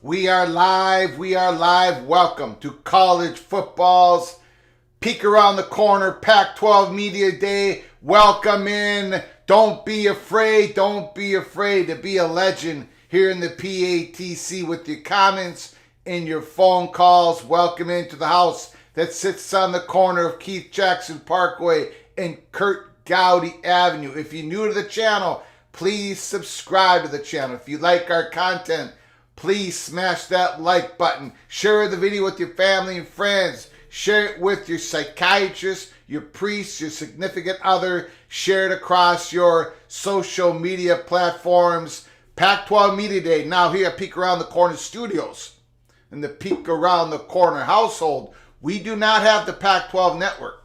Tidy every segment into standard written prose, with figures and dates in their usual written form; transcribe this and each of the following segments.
We are live. Welcome to college football's peek around the corner, Pac-12 Media Day. Welcome in. Don't be afraid to be a legend here in the PATC with your comments and your phone calls. Welcome into the house that sits on the corner of Keith Jackson Parkway and Kurt Gowdy Avenue. If you're new to the channel, please subscribe to the channel. If you like our content, please smash that like button. Share the video with your family and friends. Share it with your psychiatrist, your priest, your significant other. Share it across your social media platforms. Pac-12 Media Day, now here at Peek Around the Corner Studios. In the Peek Around the Corner household, we do not have the Pac-12 network.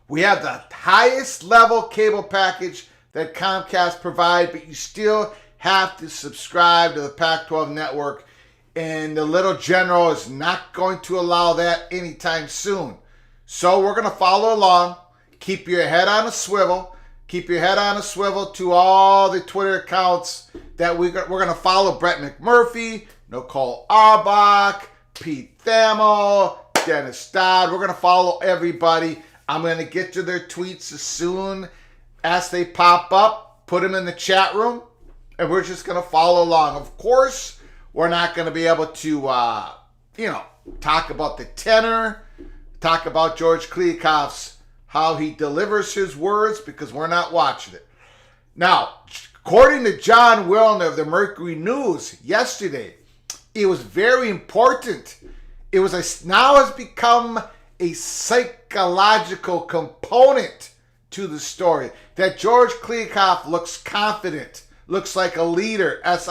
We have the highest level cable package that Comcast provides, but you still have to subscribe to the Pac-12 network, and the little general is not going to allow that anytime soon. So we're going to follow along. Keep your head on a swivel. Keep your head on a swivel to all the Twitter accounts that we're going to follow. Brett McMurphy, Nicole Auerbach, Pete Thamel, Dennis Dodd. We're going to follow everybody. I'm going to get to their tweets as soon as they pop up. Put them in the chat room. And we're just going to follow along. Of course, we're not going to be able to, talk about the tenor, talk about George Kliavkoff's, how he delivers his words, because we're not watching it. Now, according to John Wilner of the Mercury News yesterday, it was very important. Now has become a psychological component to the story that George Kliavkoff looks confident. Looks like a leader as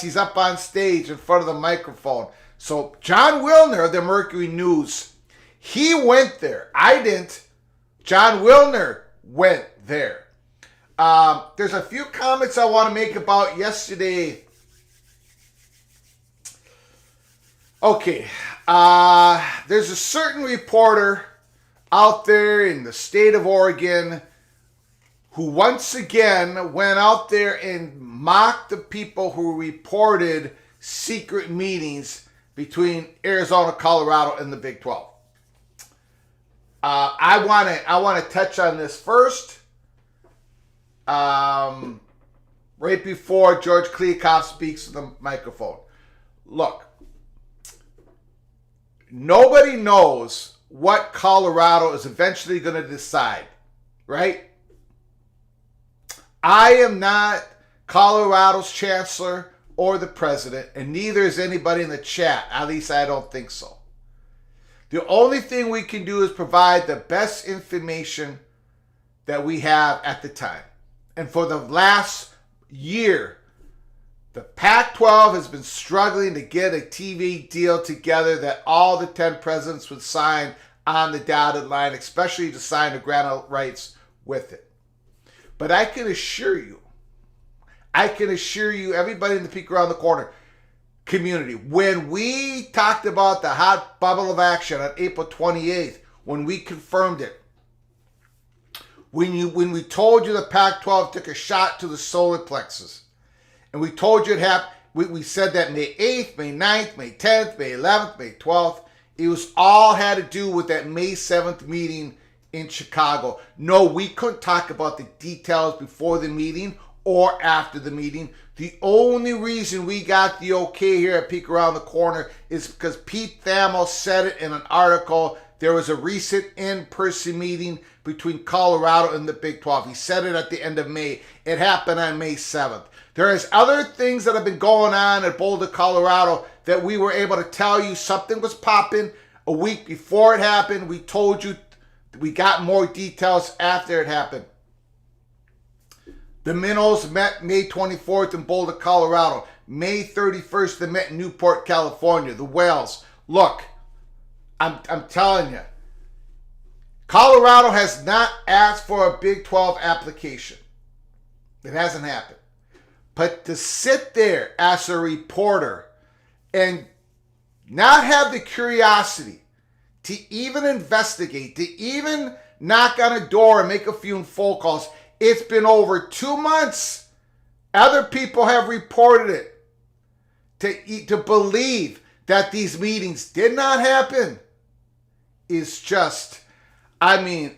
he's up on stage in front of the microphone. So John Wilner of the Mercury News, he went there. I didn't. John Wilner went there. There's a few comments I want to make about yesterday. Okay. There's a certain reporter out there in the state of Oregon who once again went out there and mocked the people who reported secret meetings between Arizona, Colorado, and the Big 12. I want to touch on this first. Right before George Kliavkoff speaks to the microphone. Look, nobody knows what Colorado is eventually going to decide, right? I am not Colorado's chancellor or the president, and neither is anybody in the chat. At least I don't think so. The only thing we can do is provide the best information that we have at the time. And for the last year, the Pac-12 has been struggling to get a TV deal together that all the 10 presidents would sign on the dotted line, especially to sign the grant rights with it. But I can assure you, everybody in the Peek Around the Corner community, when we talked about the hot bubble of action on April 28th, when we confirmed it, when we told you the Pac-12 took a shot to the solar plexus, and we told you it happened, we said that May 8th, May 9th, May 10th, May 11th, May 12th, it was all had to do with that May 7th meeting in Chicago. No, we couldn't talk about the details before the meeting or after the meeting. The only reason we got the okay here at Peek Around the Corner is because Pete Thamel said it in an article. There was a recent in-person meeting between Colorado and the Big 12. He said it at the end of May. It happened on May 7th. There is other things that have been going on at Boulder, Colorado that we were able to tell you something was popping a week before it happened. We told you we got more details after it happened. The Minnows met May 24th in Boulder, Colorado. May 31st, they met in Newport, California. The Whales. Look, I'm telling you, Colorado has not asked for a Big 12 application. It hasn't happened. But to sit there as a reporter and not have the curiosity to even investigate, to even knock on a door and make a few phone calls. It's been over 2 months. Other people have reported it. To believe that these meetings did not happen is just, I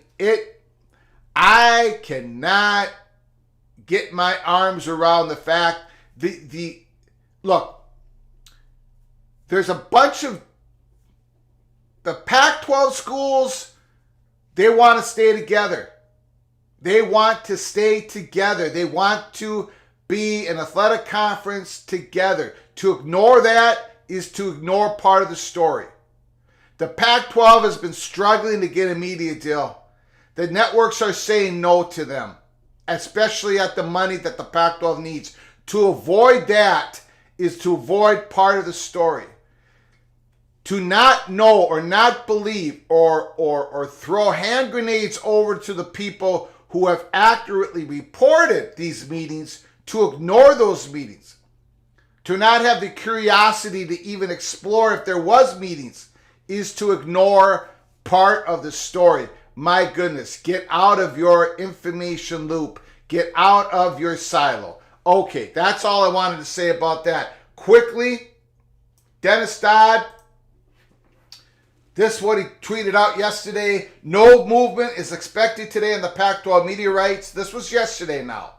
cannot get my arms around the fact look, there's a bunch of the Pac-12 schools, they want to stay together. They want to stay together. They want to be an athletic conference together. To ignore that is to ignore part of the story. The Pac-12 has been struggling to get a media deal. The networks are saying no to them, especially at the money that the Pac-12 needs. To avoid that is to avoid part of the story. To not know or not believe or throw hand grenades over to the people who have accurately reported these meetings, to ignore those meetings, to not have the curiosity to even explore if there was meetings, is to ignore part of the story. My goodness, get out of your information loop. Get out of your silo. Okay, that's all I wanted to say about that. Quickly, Dennis Dodd, this is what he tweeted out yesterday. No movement is expected today on the Pac-12 media rights. This was yesterday now.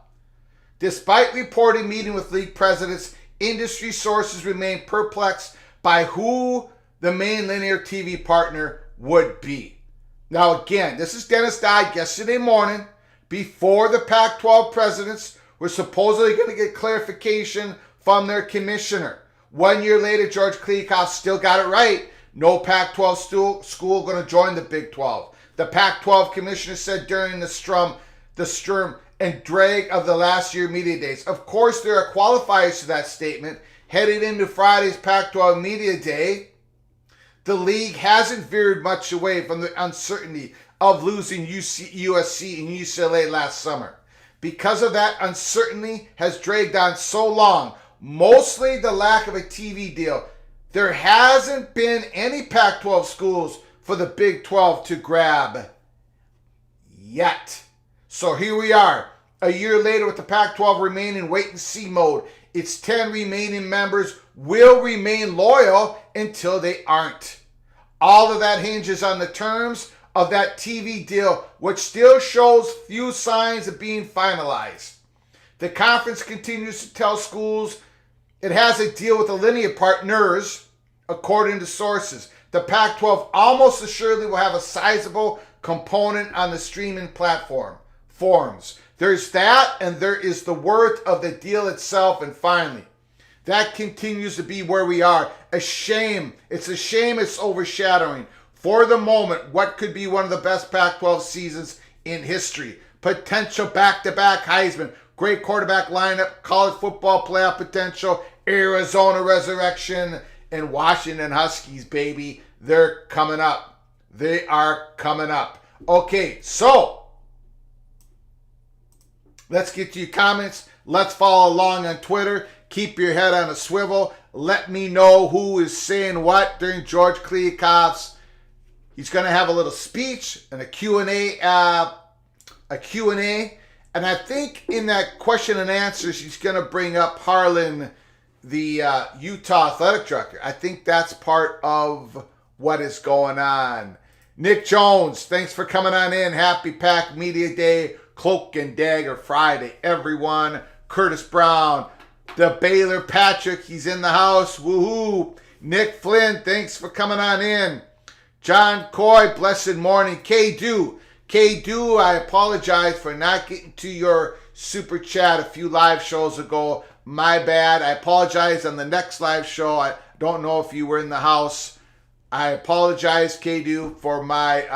Despite reporting meeting with league presidents, industry sources remain perplexed by who the main linear TV partner would be. Now again, this is Dennis Dodd yesterday morning, before the Pac-12 presidents were supposedly going to get clarification from their commissioner. 1 year later, George Kliavkoff still got it right. No Pac-12 school going to join the Big 12. The Pac-12 commissioner said during the sturm and drag of the last year media days. Of course, there are qualifiers to that statement. Heading into Friday's Pac-12 media day, the league hasn't veered much away from the uncertainty of losing USC and UCLA last summer. Because of that, uncertainty has dragged on so long, mostly the lack of a TV deal. There hasn't been any Pac-12 schools for the Big 12 to grab yet. So here we are, a year later with the Pac-12 remaining in wait-and-see mode. Its 10 remaining members will remain loyal until they aren't. All of that hinges on the terms of that TV deal, which still shows few signs of being finalized. The conference continues to tell schools it has a deal with the linear partners, according to sources. The Pac-12 almost assuredly will have a sizable component on the streaming platform forms. There's that, and there is the worth of the deal itself. And finally, that continues to be where we are. A shame. It's a shame it's overshadowing, for the moment, what could be one of the best Pac-12 seasons in history. Potential back-to-back Heisman, great quarterback lineup, college football playoff potential, Arizona resurrection, and Washington Huskies, baby. They're coming up. They are coming up. Okay, so let's get to your comments. Let's follow along on Twitter. Keep your head on a swivel. Let me know who is saying what during George Kliavkoff's. He's going to have a little speech and a Q&A, and I think in that question and answers, he's going to bring up Harlan, the Utah athletic director. I think that's part of what is going on. Nick Jones, thanks for coming on in. Happy PAC Media Day, Cloak and Dagger Friday, everyone. Curtis Brown, the Baylor Patrick, he's in the house. Woohoo. Nick Flynn, thanks for coming on in. John Coy, blessed morning. K-Do, I apologize for not getting to your super chat a few live shows ago. My bad. I apologize on the next live show. I don't know if you were in the house. I apologize, K-Do, for my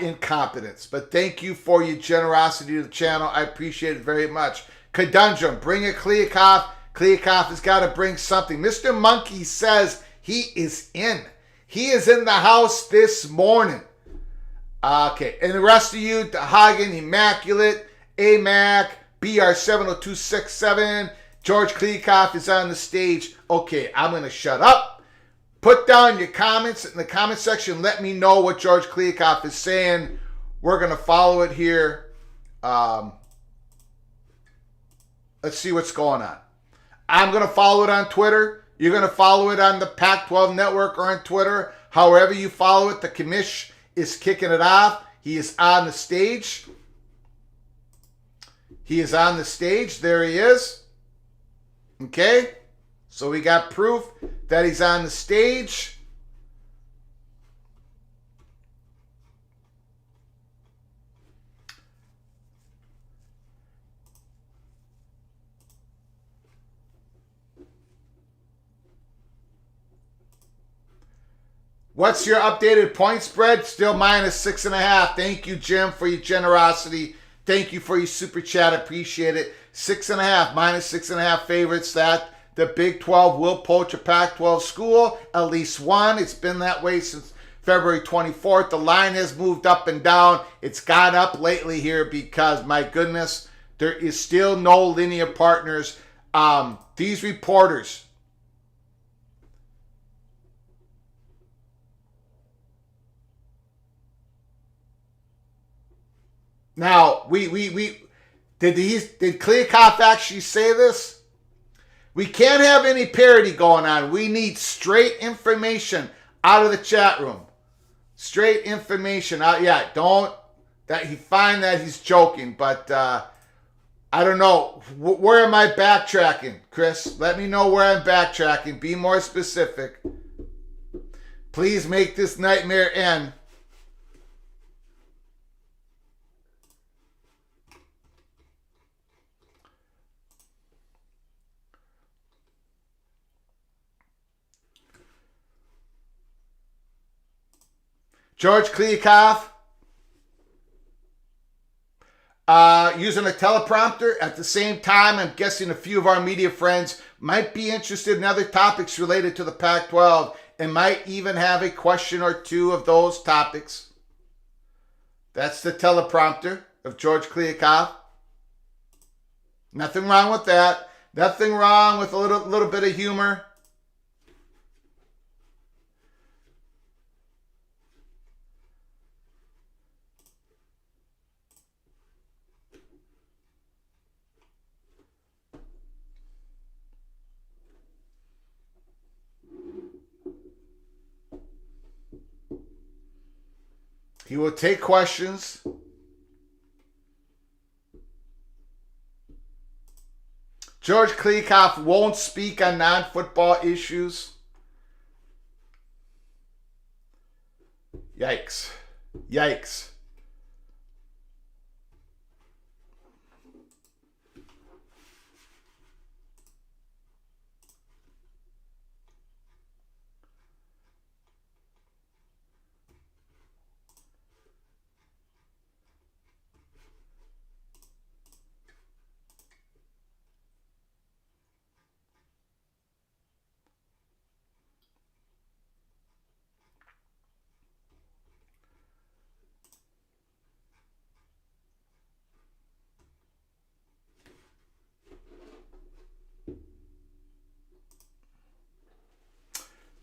incompetence. But thank you for your generosity to the channel. I appreciate it very much. Conundrum, bring it, Kliavkoff. Kliavkoff has got to bring something. Mr. Monkey says he is in. He is in the house this morning. Okay, and the rest of you, Hagen, Immaculate, AMAC, BR70267, George Kliavkoff is on the stage. Okay, I'm going to shut up. Put down your comments in the comment section. Let me know what George Kliavkoff is saying. We're going to follow it here. Let's see what's going on. I'm going to follow it on Twitter. You're going to follow it on the Pac-12 network or on Twitter. However you follow it, the commish is kicking it off. He is on the stage. He is on the stage. There he is. Okay. So we got proof that he's on the stage. What's your updated point spread? Still minus 6.5. Thank you, Jim, for your generosity. Thank you for your super chat. Appreciate it. 6.5, minus 6.5 favorites. That the Big 12 will poach a Pac-12 school, at least one. It's been that way since February 24th. The line has moved up and down. It's gone up lately here because, my goodness, there is still no linear partners. These reporters, now, did Kliavkoff actually say this? We can't have any parody going on. We need straight information out of the chat room. Straight information out. Yeah, don't that he find that he's joking, but I don't know. Where am I backtracking, Chris? Let me know where I'm backtracking. Be more specific. Please make this nightmare end. George Kliavkoff using a teleprompter. At the same time, I'm guessing a few of our media friends might be interested in other topics related to the Pac-12 and might even have a question or two of those topics. That's the teleprompter of George Kliavkoff. Nothing wrong with that. Nothing wrong with a little bit of humor. He will take questions. George Kliavkoff won't speak on non-football issues. Yikes. Yikes.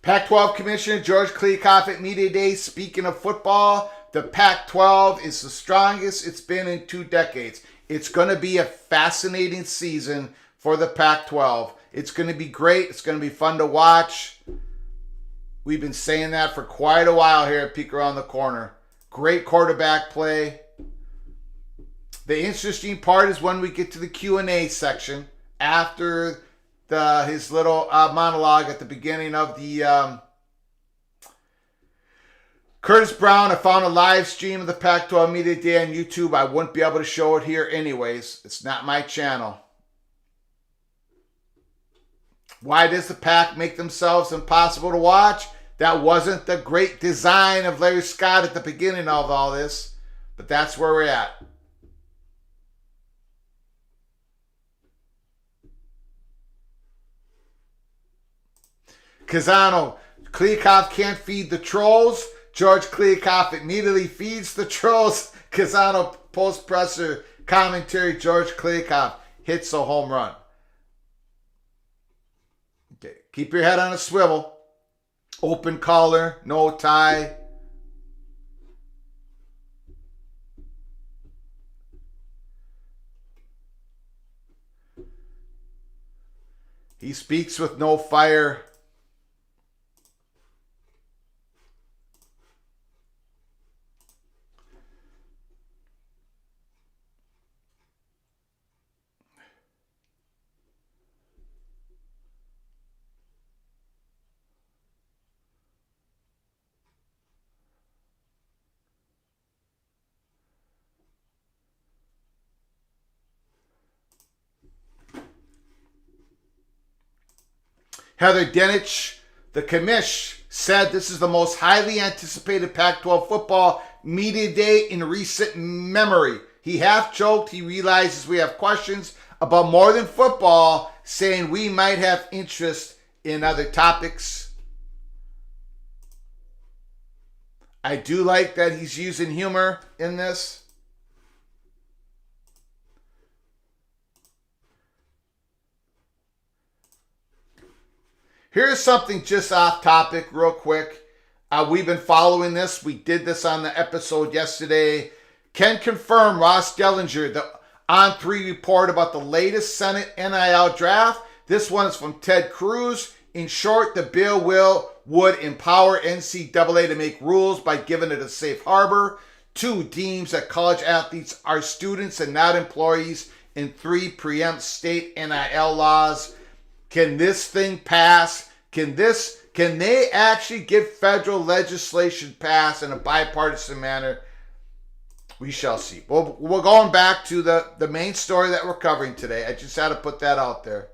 Pac-12 Commissioner George Kliavkoff at Media Day. Speaking of football, the Pac-12 is the strongest it's been in 2 decades. It's going to be a fascinating season for the Pac-12. It's going to be great. It's going to be fun to watch. We've been saying that for quite a while here at Peek Around the Corner. Great quarterback play. The interesting part is when we get to the Q&A section after his little monologue at the beginning of the Curtis Brown. I found a live stream of the Pac-12 Media Day on YouTube. I wouldn't be able to show it here anyways. It's not my channel. Why does the Pac make themselves impossible to watch? That wasn't the great design of Larry Scott at the beginning of all this, but that's where we're at. Kazano, Kliavkoff can't feed the trolls. George Kliavkoff immediately feeds the trolls. Kazano post-presser commentary. George Kliavkoff hits a home run. Okay, keep your head on a swivel. Open collar, no tie. He speaks with no fire. Heather Dinich, the commish, said this is the most highly anticipated Pac-12 football media day in recent memory. He half joked he realizes we have questions about more than football, saying we might have interest in other topics. I do like that he's using humor in this. Here's something just off topic real quick. We've been following this. We did this on the episode yesterday. Can confirm Ross Dellinger, the On3 report about the latest Senate NIL draft. This one is from Ted Cruz. In short, the bill would empower NCAA to make rules by giving it a safe harbor. 2, deems that college athletes are students and not employees. And 3, preempts state NIL laws. Can this thing pass? Can they actually get federal legislation passed in a bipartisan manner? We shall see. Well, we're going back to the main story that we're covering today. I just had to put that out there.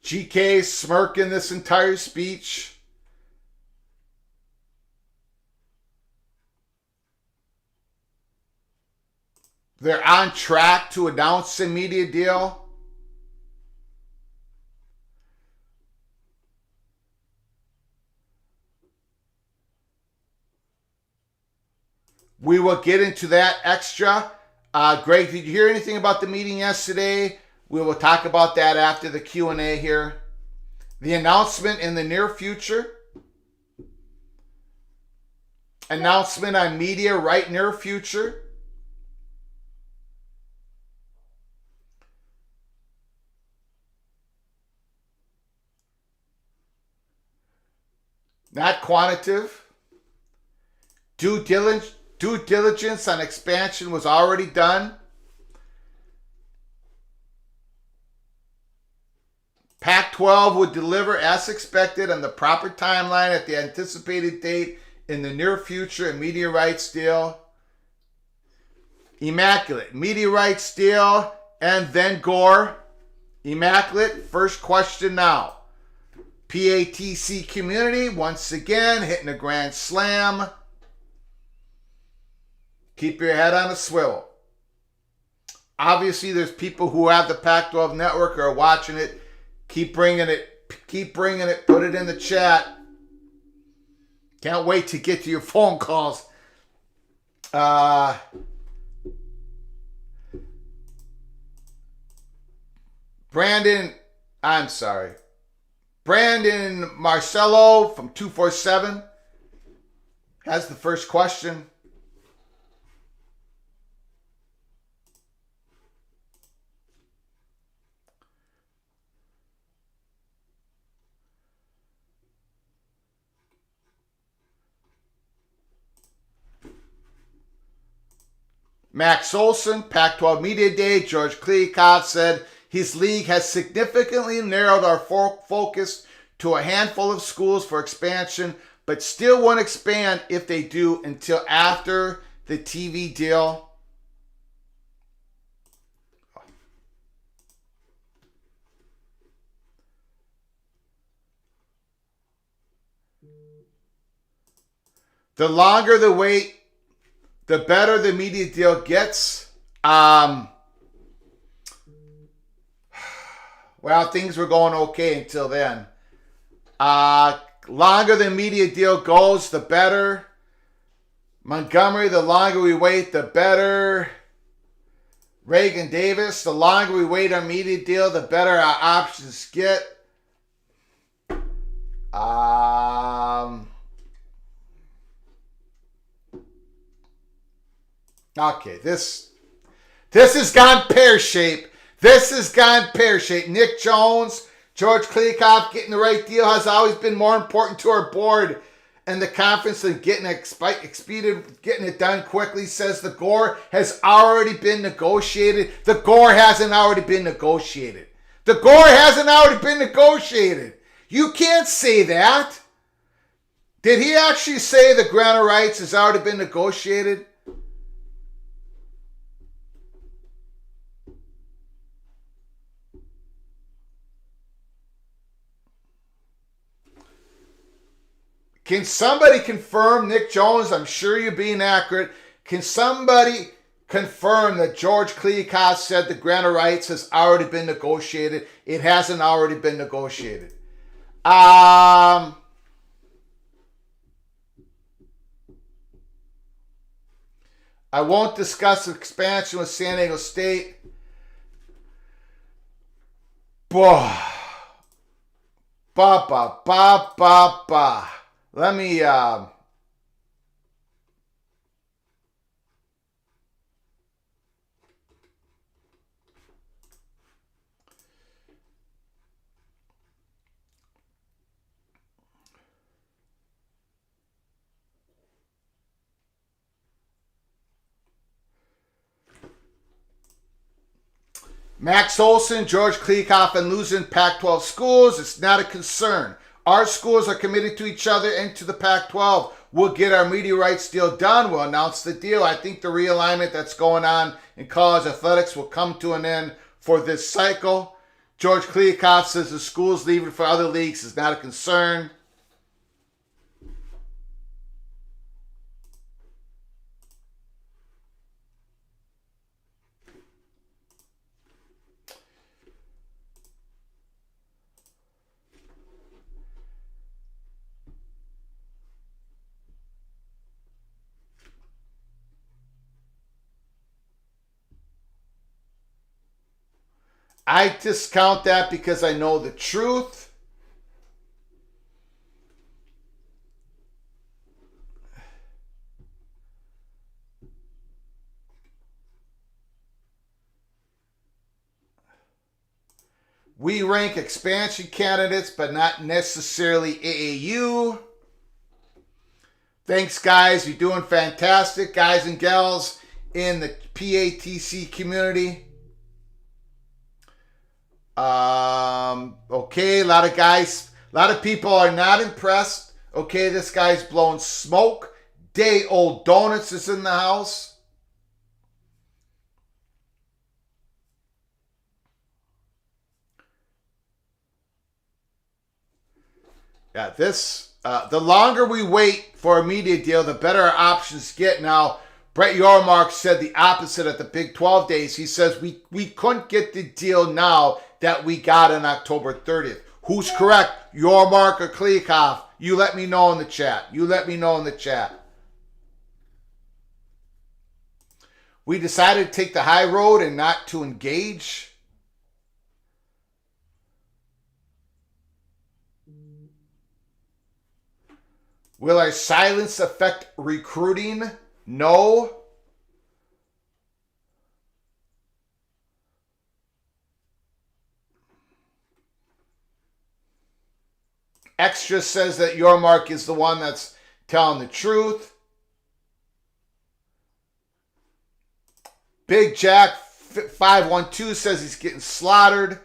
GK smirking this entire speech. They're on track to announce a media deal. We will get into that extra. Greg, did you hear anything about the meeting yesterday? We will talk about that after the Q&A here. The announcement in the near future. Announcement on media right near future. Not quantitative. Due diligence on expansion was already done. PAC-12 would deliver as expected on the proper timeline at the anticipated date in the near future. And media rights deal. Immaculate. Media rights deal. And then Gore. Immaculate. First question now. PATC community, once again, hitting a grand slam. Keep your head on a swivel. Obviously, there's people who have the Pac-12 network or are watching it. Keep bringing it. Keep bringing it. Put it in the chat. Can't wait to get to your phone calls. Brandon Marcello from 247 has the first question. Max Olson, Pac-12 Media Day, George Kliavkoff said his league has significantly narrowed our focus to a handful of schools for expansion, but still won't expand if they do until after the TV deal. The longer the wait, the better the media deal gets. Well, things were going okay until then. Longer the media deal goes, the better. Montgomery, the longer we wait, the better. Reagan Davis, the longer we wait on media deal, the better our options get. Okay, this has gone pear-shaped. This has gone pear-shaped. Nick Jones, George Kliavkoff, getting the right deal has always been more important to our board and the conference than getting it done quickly, says the Gore has already been negotiated. The Gore hasn't already been negotiated. The Gore hasn't already been negotiated. You can't say that. Did he actually say the grant of rights has already been negotiated? Can somebody confirm, Nick Jones, I'm sure you're being accurate, can somebody confirm that George Kliavkoff said the grant of rights has already been negotiated? It hasn't already been negotiated. I won't discuss expansion with San Diego State. Boah. Let me, Max Olson, George Kliavkoff, and losing Pac-12 schools, it's not a concern. Our schools are committed to each other and to the Pac-12. We'll get our media rights deal done. We'll announce the deal. I think the realignment that's going on in college athletics will come to an end for this cycle. George Kliavkoff says the schools leaving for other leagues is not a concern. I discount that because I know the truth. We rank expansion candidates, but not necessarily AAU. Thanks, guys. You're doing fantastic, guys and gals in the PATC community. Okay, a lot of people are not impressed. Okay, this guy's blowing smoke. Day Old Donuts is in the house. Yeah, the longer we wait for a media deal, the better our options get. Now, Brett Yormark said the opposite at the Big 12 days. He says we couldn't get the deal now that we got on October 30th. Who's correct, Yormark or Kliavkoff? You let me know in the chat. We decided to take the high road and not to engage. Will our silence affect recruiting? No. Extra says that Yormark is the one that's telling the truth. Big Jack 512 says he's getting slaughtered.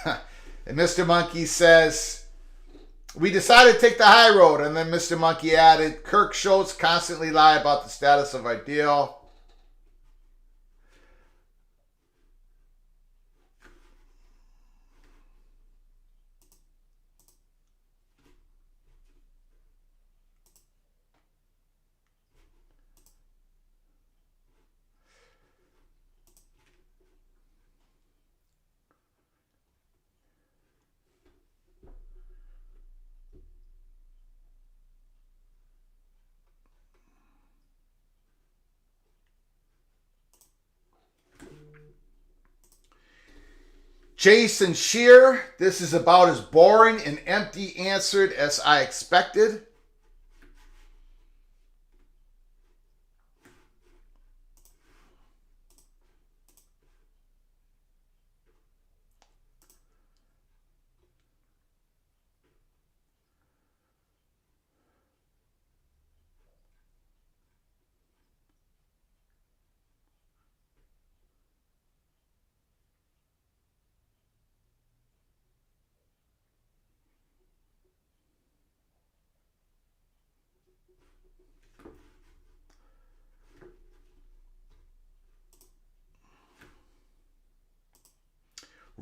And Mr. Monkey says, we decided to take the high road. And then Mr. Monkey added, Kirk Schultz constantly lie about the status of our deal. Jason Shear, this is about as boring and empty answered as I expected.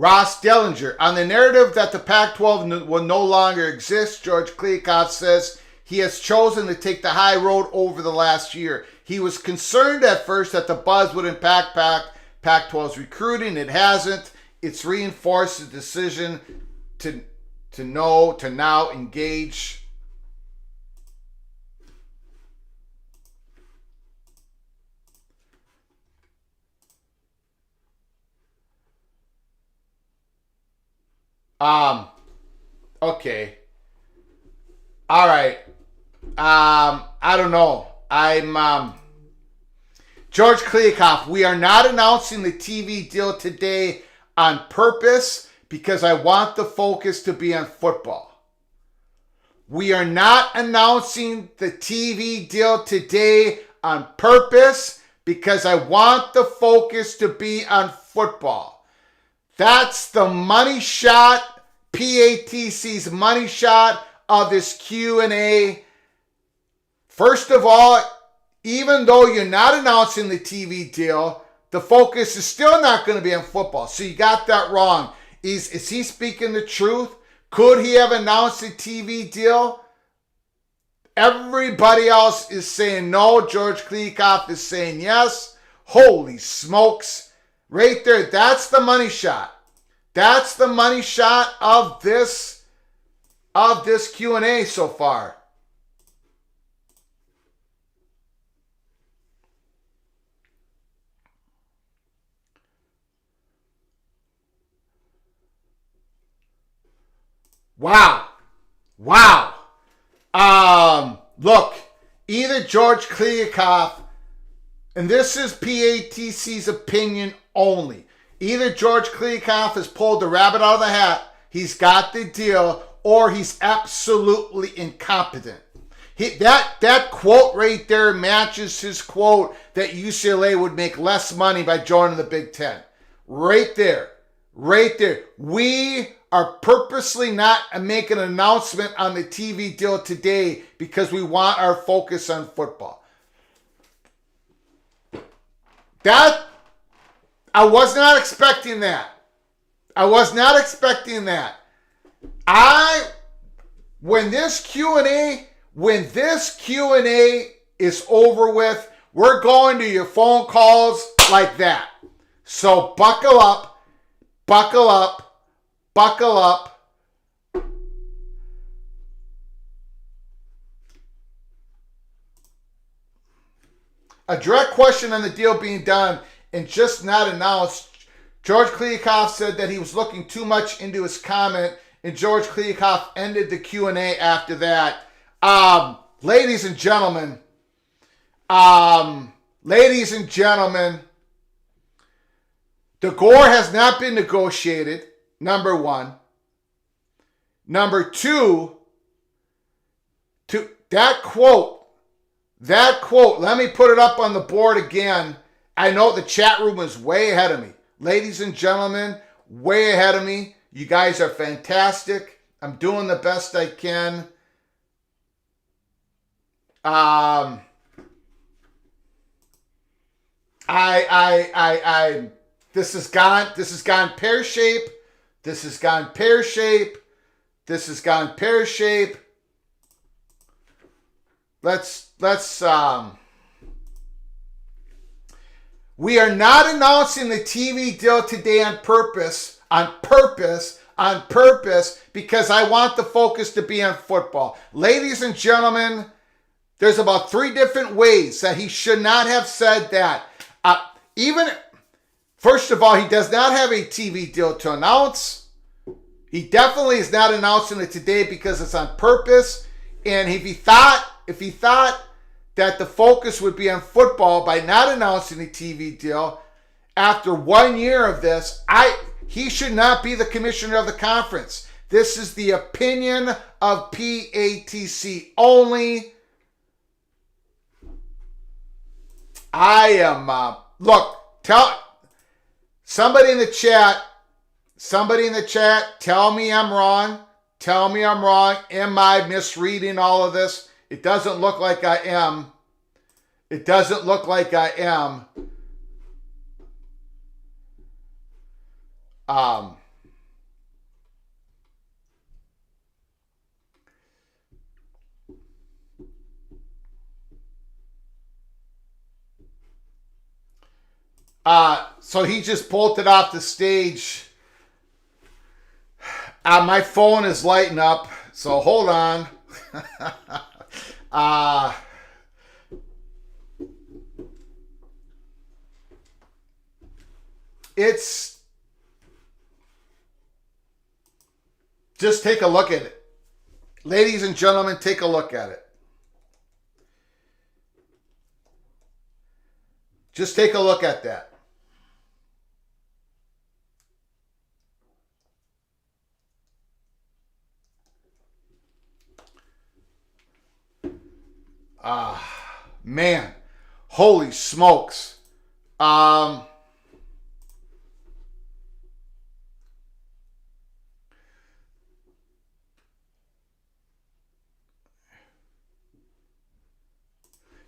Ross Dellinger, on the narrative that the Pac-12 will no longer exist, George Kliavkoff says he has chosen to take the high road over the last year. He was concerned at first that the buzz would impact Pac-12's recruiting. It hasn't. It's reinforced the decision to now engage. Okay. All right. I don't know. George Kliavkoff, we are not announcing the TV deal today on purpose because I want the focus to be on football. We are not announcing the TV deal today on purpose because I want the focus to be on football. That's the money shot, PATC's money shot of this Q&A. First of all, even though you're not announcing the TV deal, the focus is still not going to be on football. So you got that wrong. Is he speaking the truth? Could he have announced a TV deal? Everybody else is saying no. George Kliavkoff is saying yes. Holy smokes. Right there, that's the money shot. That's the money shot of this Q&A so far. Wow. Look, either George Kliavkoff, and this is PATC's opinion only, either George Kliavkoff has pulled the rabbit out of the hat, he's got the deal, or he's absolutely incompetent. That quote right there matches his quote that UCLA would make less money by joining the Big Ten. Right there. We are purposely not making an announcement on the TV deal today because we want our focus on football. I was not expecting that. When this Q&A is over with, we're going to your phone calls like that. So buckle up. A direct question on the deal being done and just not announced. George Kliavkoff said that he was looking too much into his comment, and George Kliavkoff ended the Q&A after that. Ladies and gentlemen, the gore has not been negotiated, number one. Number two, that quote, let me put it up on the board again. I know the chat room is way ahead of me. Ladies and gentlemen, way ahead of me. You guys are fantastic. I'm doing the best I can. This has gone pear-shaped. We are not announcing the TV deal today on purpose, because I want the focus to be on football. Ladies and gentlemen, there's about 3 different ways that he should not have said that. First of all, he does not have a TV deal to announce. He definitely is not announcing it today because it's on purpose. And if he thought that the focus would be on football by not announcing a TV deal, after 1 year of this, he should not be the commissioner of the conference. This is the opinion of PATC only. Tell somebody in the chat, tell me I'm wrong. Am I misreading all of this? It doesn't look like I am. So he just bolted off the stage. My phone is lighting up, so hold on. Just take a look at it. Ladies and gentlemen, take a look at it. Just take a look at that. Man, holy smokes.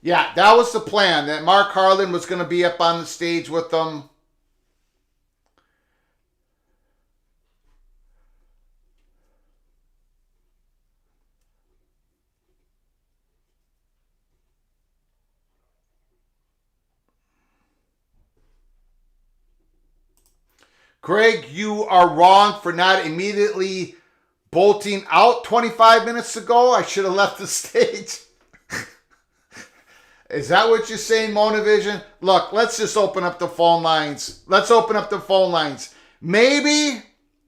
Yeah, that was the plan, that Mark Harlan was going to be up on the stage with them. Greg, you are wrong for not immediately bolting out 25 minutes ago. I should have left the stage. Is that what you're saying, Monavision? Look, let's just open up the phone lines. Maybe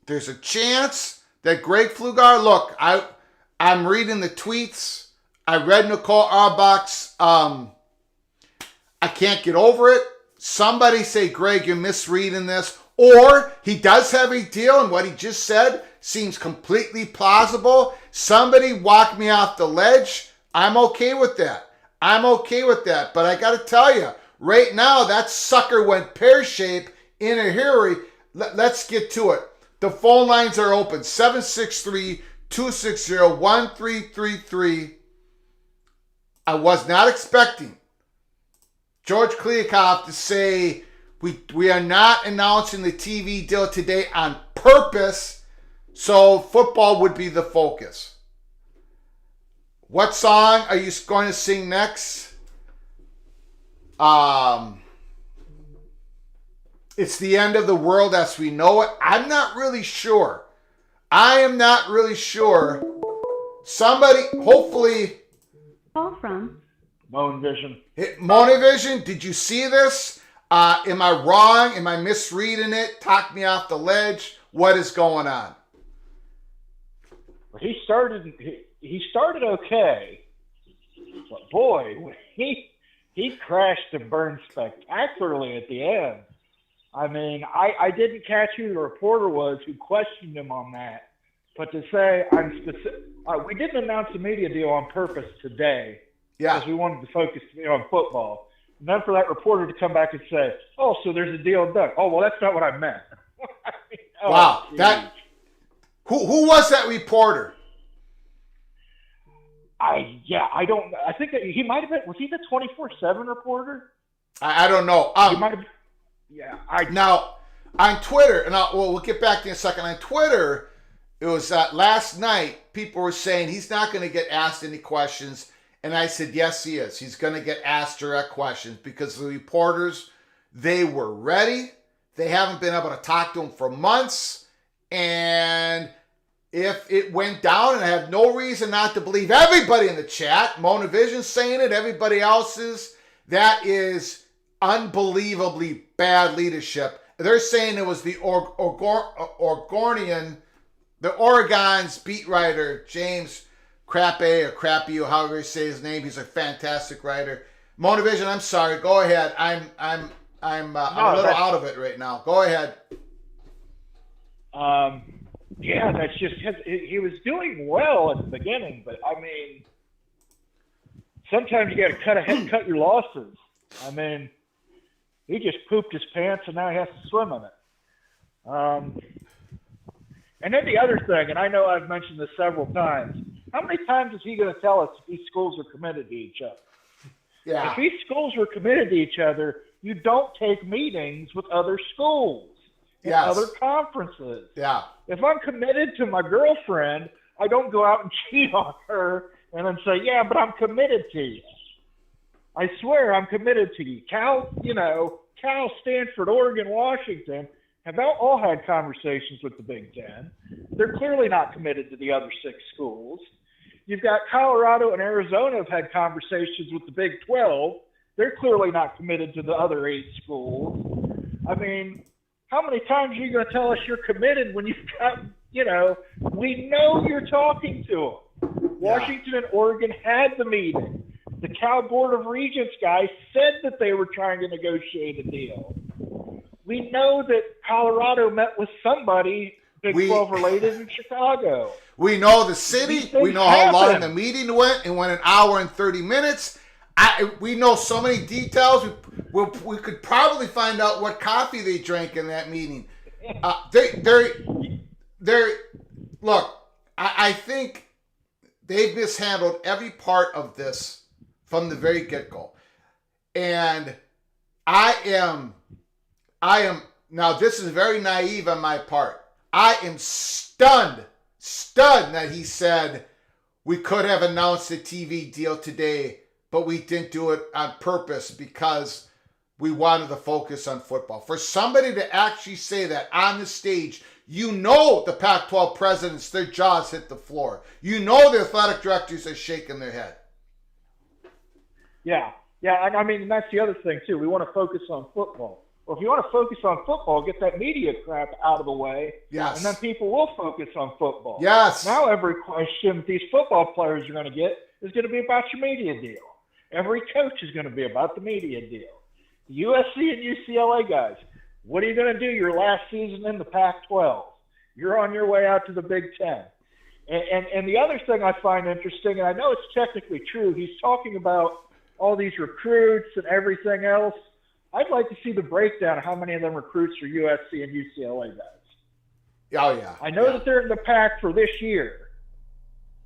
there's a chance that Greg Pflugar, look, I'm reading the tweets. I read Nicole Auerbach's, I can't get over it. Somebody say, Greg, you're misreading this. Or he does have a deal, and what he just said seems completely plausible. Somebody walk me off the ledge. I'm okay with that. But I got to tell you, right now, that sucker went pear-shaped in a hurry. Let's get to it. The phone lines are open. 763-260-1333. I was not expecting George Kliavkoff to say we are not announcing the TV deal today on purpose, so football would be the focus. What song are you going to sing next? It's the end of the world as we know it. I'm not really sure. Somebody, hopefully. Call from Monavision. Monavision, did you see this? Am I wrong? Am I misreading it? Talk me off the ledge. What is going on? He started okay, but boy, when he crashed and burned spectacularly at the end. I mean, I didn't catch who the reporter was who questioned him on that, but to say we didn't announce the media deal on purpose today, because we wanted to focus on football. And then for that reporter to come back and say, "Oh, so there's a deal done." Oh, well, that's not what I meant. I mean, wow, geez. that who was that reporter? I don't. I think that he might have been. Was he the 24/7 reporter? I don't know. He might have. Yeah. Now on Twitter, and we'll get back to in a second. On Twitter, it was last night. People were saying he's not going to get asked any questions, and I said yes, he is. He's going to get asked direct questions because the reporters, they were ready. They haven't been able to talk to him for months, and if it went down, and I have no reason not to believe everybody in the chat, Monavision saying it, everybody else's, that is unbelievably bad leadership. They're saying it was the Oregon's beat writer, James Crappe or Crappy, or however you say his name. He's a fantastic writer. Monavision, I'm sorry. Go ahead. I'm a little out of it right now. Go ahead. Yeah, that's just he was doing well at the beginning, but I mean, sometimes you got to cut your losses. I mean, he just pooped his pants, and now he has to swim in it. And then the other thing, and I know I've mentioned this several times, how many times is he going to tell us if these schools are committed to each other? Yeah. If these schools were committed to each other, you don't take meetings with other schools and other conferences. Yeah. If I'm committed to my girlfriend, I don't go out and cheat on her and then say, yeah, but I'm committed to you. I swear I'm committed to you. Cal, Stanford, Oregon, Washington have all had conversations with the Big Ten. They're clearly not committed to the other 6 schools. You've got Colorado and Arizona have had conversations with the Big 12. They're clearly not committed to the other 8 schools. I mean, how many times are you going to tell us you're committed when you've got, we know you're talking to them. Washington and Oregon had the meeting. The Cal Board of Regents guy said that they were trying to negotiate a deal. We know that Colorado met with somebody Big 12 related in Chicago. We know the city. We know how long the meeting went. It went an hour and 30 minutes. We know so many details. We could probably find out what coffee they drank in that meeting. Look, I think they've mishandled every part of this from the very get-go. And I am, now this is very naive on my part. I am stunned that he said we could have announced a TV deal today, but we didn't do it on purpose because we wanted to focus on football. For somebody to actually say that on the stage, the Pac-12 presidents, their jaws hit the floor. The athletic directors are shaking their head. Yeah, and I mean, that's the other thing, too. We want to focus on football. Well, if you want to focus on football, get that media crap out of the way. Yes. And then people will focus on football. Yes. Now every question these football players are going to get is going to be about your media deal. Every coach is going to be about the media deal. The USC and UCLA guys, what are you going to do your last season in the Pac-12? You're on your way out to the Big Ten. And the other thing I find interesting, and I know it's technically true, he's talking about all these recruits and everything else. I'd like to see the breakdown of how many of them recruits are USC and UCLA guys. Oh, yeah. I know that they're in the Pac for this year.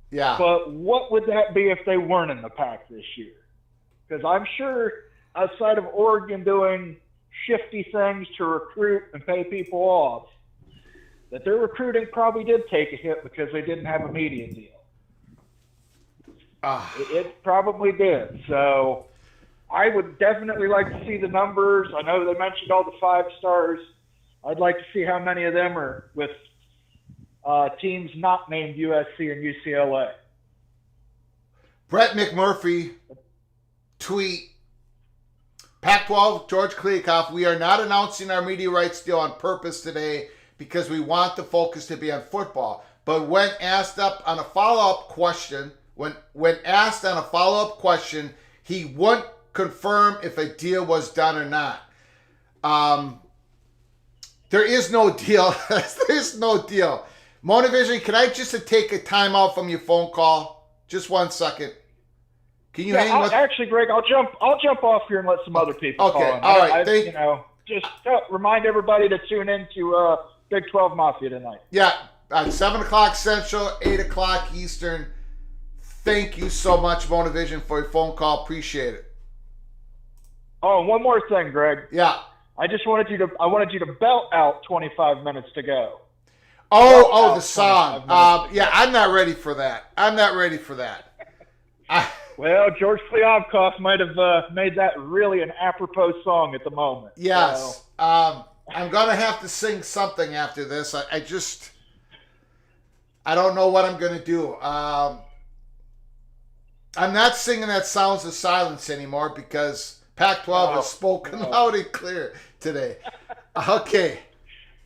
Yeah. But what would that be if they weren't in the Pac this year? Because I'm sure outside of Oregon doing shifty things to recruit and pay people off, that their recruiting probably did take a hit because they didn't have a media deal. It probably did. So I would definitely like to see the numbers. I know they mentioned all the 5 stars. I'd like to see how many of them are with teams not named USC and UCLA. Brett McMurphy tweet, Pac-12, George Kliavkoff, we are not announcing our media rights deal on purpose today because we want the focus to be on football. But when asked on a follow-up question, he wouldn't confirm if a deal was done or not. There is no deal. There's no deal. Monovision, can I just take a timeout from your phone call? Just 1 second. Can you hang with? Actually, Greg, I'll jump off here and let some other people call in. All right. Just remind everybody to tune in to Big 12 Mafia tonight. Yeah, at 7 o'clock Central, 8 o'clock Eastern. Thank you so much, Monovision, for your phone call. Appreciate it. Oh, one more thing, Greg. Yeah. I wanted you to belt out 25 minutes to go. Oh, the song. Yeah, I'm not ready for that. Well, George Kliavkoff might have made that really an apropos song at the moment. Yes. So. I'm going to have to sing something after this. I don't know what I'm going to do. I'm not singing that Sounds of Silence anymore because Pac-12 has spoken loud and clear today. Okay.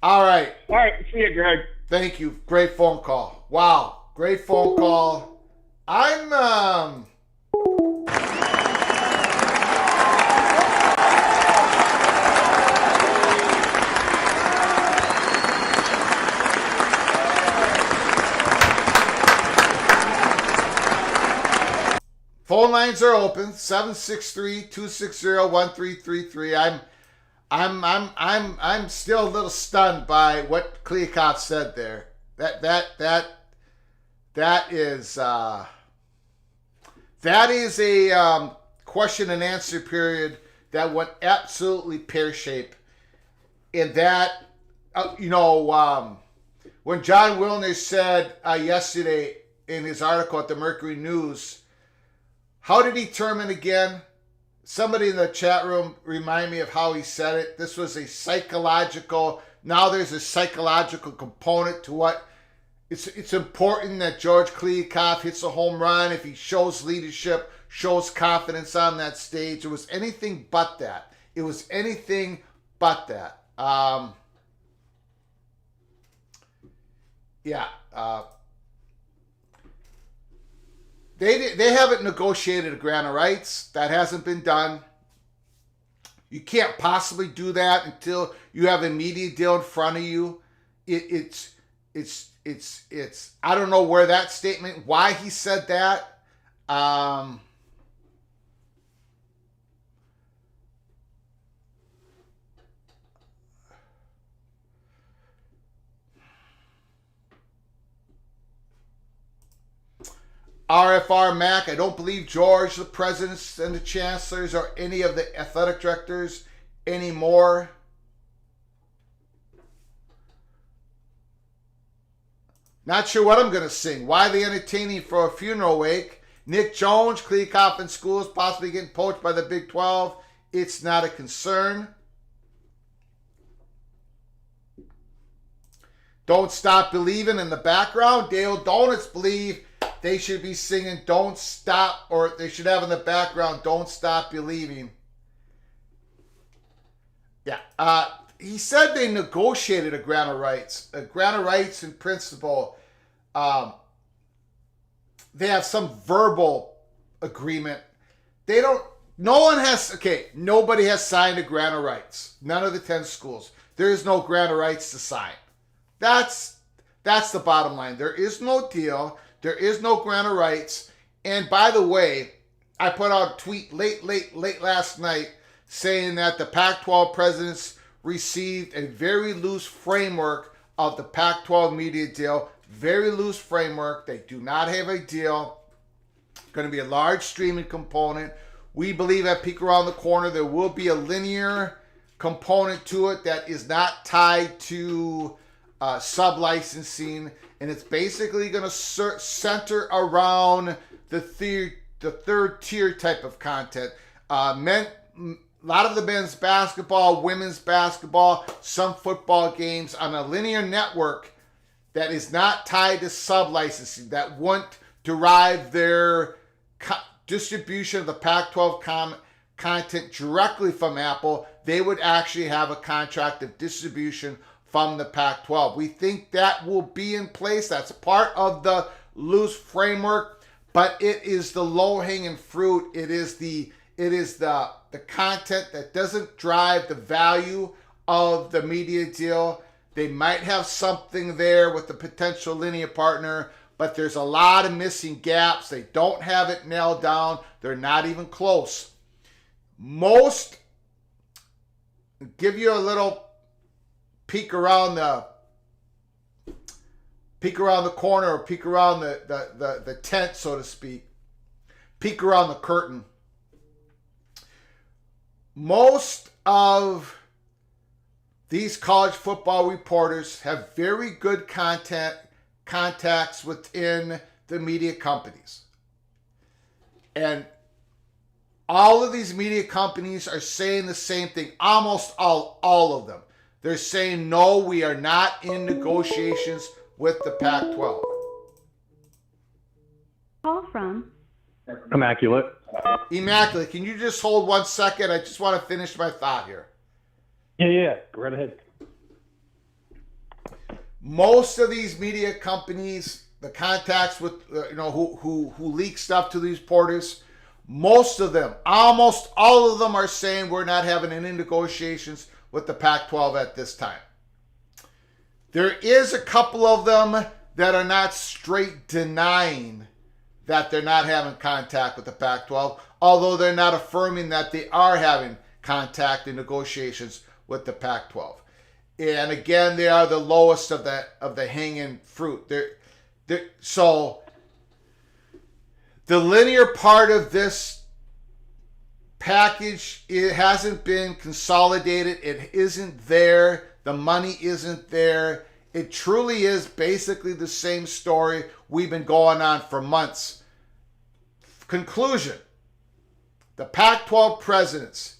All right. All right. See you, Greg. Thank you. Great phone call. Wow. Great phone call. I'm phone lines are open. 763-260-1333. I'm still a little stunned by what Kliavkoff said there. That is a question and answer period that went absolutely pear-shaped. In that, when John Wilner said yesterday in his article at the Mercury News, how did he term it again? Somebody in the chat room remind me of how he said it. This was a psychological. Now there's a psychological component to what. It's important that George Kliavkoff hits a home run if he shows leadership, shows confidence on that stage. It was anything but that. They haven't negotiated a grant of rights. That hasn't been done. You can't possibly do that until you have a media deal in front of you. It's I don't know where that statement, why he said that. RFR Mac, I don't believe George, the presidents and the chancellors, or any of the athletic directors anymore. Not sure what I'm going to sing. Widely entertaining for a funeral wake. Nick Jones, Kliavkoff in schools, possibly getting poached by the Big 12. It's not a concern. Don't Stop Believing in the background. Dale Donuts believe they should be singing Don't Stop, or they should have in the background Don't Stop Believing. Yeah. He said they negotiated a grant of rights. A grant of rights in principle, they have some verbal agreement. They don't, nobody has signed a grant of rights. None of the 10 schools. There is no grant of rights to sign. That's the bottom line. There is no deal. There is no grant of rights. And by the way, I put out a tweet late last night saying that the Pac-12 presidents received a very loose framework of the Pac-12 media deal. Very loose framework. They do not have a deal. Going to be a large streaming component. We believe at Peek Around the Corner there will be a linear component to it that is not tied to sub-licensing, and it's basically going to center around the third tier type of content. A lot of the men's basketball, women's basketball, some football games on a linear network that is not tied to sub-licensing, that won't derive their distribution of the Pac-12 content directly from Apple. They would actually have a contract of distribution from the Pac-12. We think that will be in place. That's part of the loose framework, but it is the low-hanging fruit. It is the content that doesn't drive the value of the media deal. They might have something there with the potential linear partner, but there's a lot of missing gaps. They don't have it nailed down. They're not even close. Give you a little peek around the corner, or peek around the tent, so to speak. Peek around the curtain. Most of these college football reporters have very good contacts within the media companies. And all of these media companies are saying the same thing. Almost all of them. They're saying, no, we are not in negotiations with the Pac-12. Call from Immaculate. Immaculate, can you just hold 1 second? I just want to finish my thought here. Yeah. Go right ahead. Most of these media companies, the contacts with, who leak stuff to these reporters, most of them, almost all of them are saying we're not having any negotiations with the Pac-12 at this time. There is a couple of them that are not straight denying that they're not having contact with the Pac-12, although they're not affirming that they are having contact and negotiations with the Pac-12. And again, they are the lowest of the hanging fruit. So the linear part of this package, it hasn't been consolidated. It isn't there. The money isn't there. It truly is basically the same story we've been going on for months. Conclusion. The Pac-12 presidents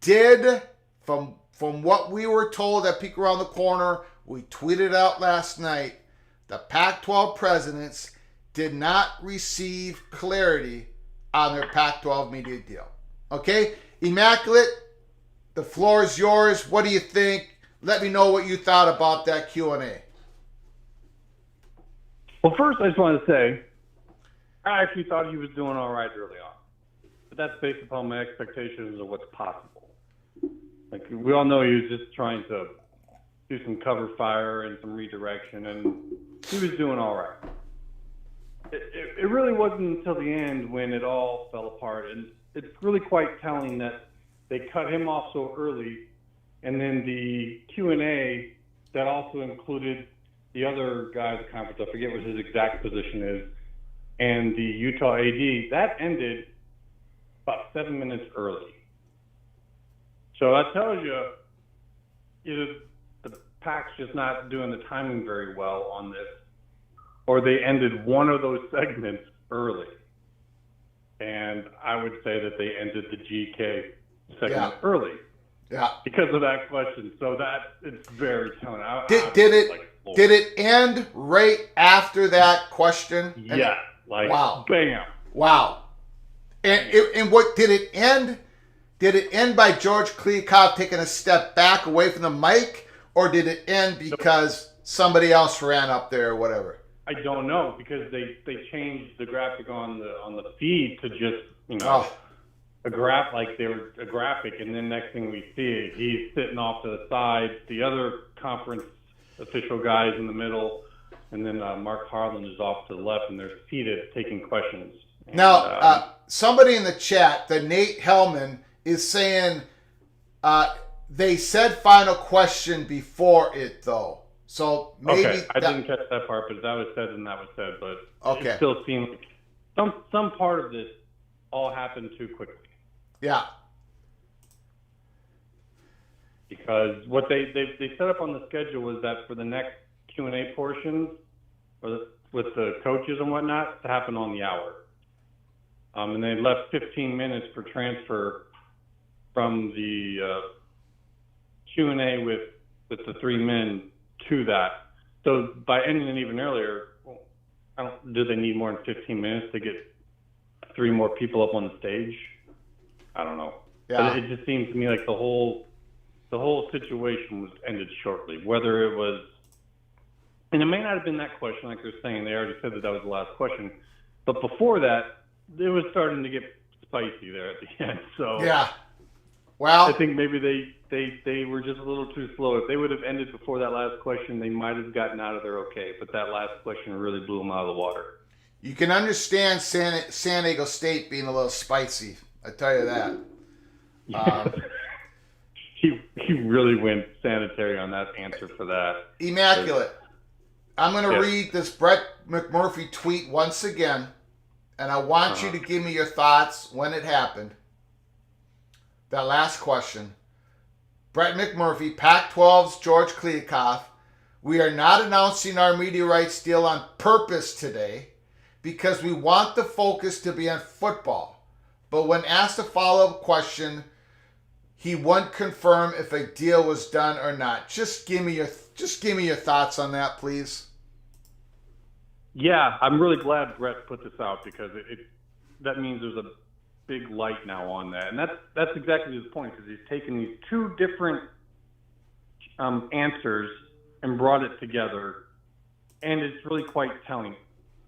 did, from what we were told at Peek Around the Corner, we tweeted out last night, the Pac-12 presidents did not receive clarity on their Pac-12 media deal. Okay? Immaculate, the floor is yours. What do you think? Let me know what you thought about that Q&A. Well, first, I just want to say, I actually thought he was doing all right early on. But that's based upon my expectations of what's possible. Like, we all know he was just trying to do some cover fire and some redirection, and he was doing all right. It really wasn't until the end when it all fell apart, and it's really quite telling that they cut him off so early, and then the Q&A that also included the other guy at the conference, I forget what his exact position is, and the Utah AD, that ended about 7 minutes early. So that tells you either the PAC's just not doing the timing very well on this, or they ended one of those segments early. And I would say that they ended the GK segment early. Yeah. Because of that question. So that it's very telling. Did it end right after that question? Yeah. Wow. Bam. Wow. And what did it end? did it end by George Kliavkoff taking a step back away from the mic, or did it end because somebody else ran up there or whatever? I don't know, because they changed the graphic on the feed to just a graphic, and then next thing we see, he's sitting off to the side, the other conference official guys in the middle, and then Mark Harlan is off to the left, and they're seated taking questions. And, now, somebody in the chat, the Nate Hellman, is saying they said final question before it, though. So maybe okay, I didn't catch that part, but that was said and that was said. But okay. It still seemed like some part of this all happened too quickly. Yeah. Because what they set up on the schedule was that for the next Q&A portion, with the coaches and whatnot, to happen on the hour. And they left 15 minutes for transfer from the Q&A with the three men to that. So by ending it even earlier, do they need more than 15 minutes to get three more people up on the stage? I don't know. Yeah. But it just seems to me like the whole situation was ended shortly. Whether it was, and it may not have been that question, like they're saying. They already said that was the last question. But before that, it was starting to get spicy there at the end. So yeah. Well, I think maybe they were just a little too slow. If they would have ended before that last question, they might have gotten out of there okay. But that last question really blew them out of the water. You can understand San Diego State being a little spicy. I tell you that. He really went sanitary on that answer for that. Immaculate. I'm going to read this Brett McMurphy tweet once again, and I want you to give me your thoughts when it happened. That last question. Brett McMurphy, Pac-12's George Kliavkoff. We are not announcing our media rights deal on purpose today because we want the focus to be on football. But when asked a follow-up question, he wouldn't confirm if a deal was done or not. Just give me your thoughts on that, please. Yeah, I'm really glad Brett put this out because that means there's a big light now on that, and that's exactly his point, because he's taken these two different answers and brought it together, and it's really quite telling.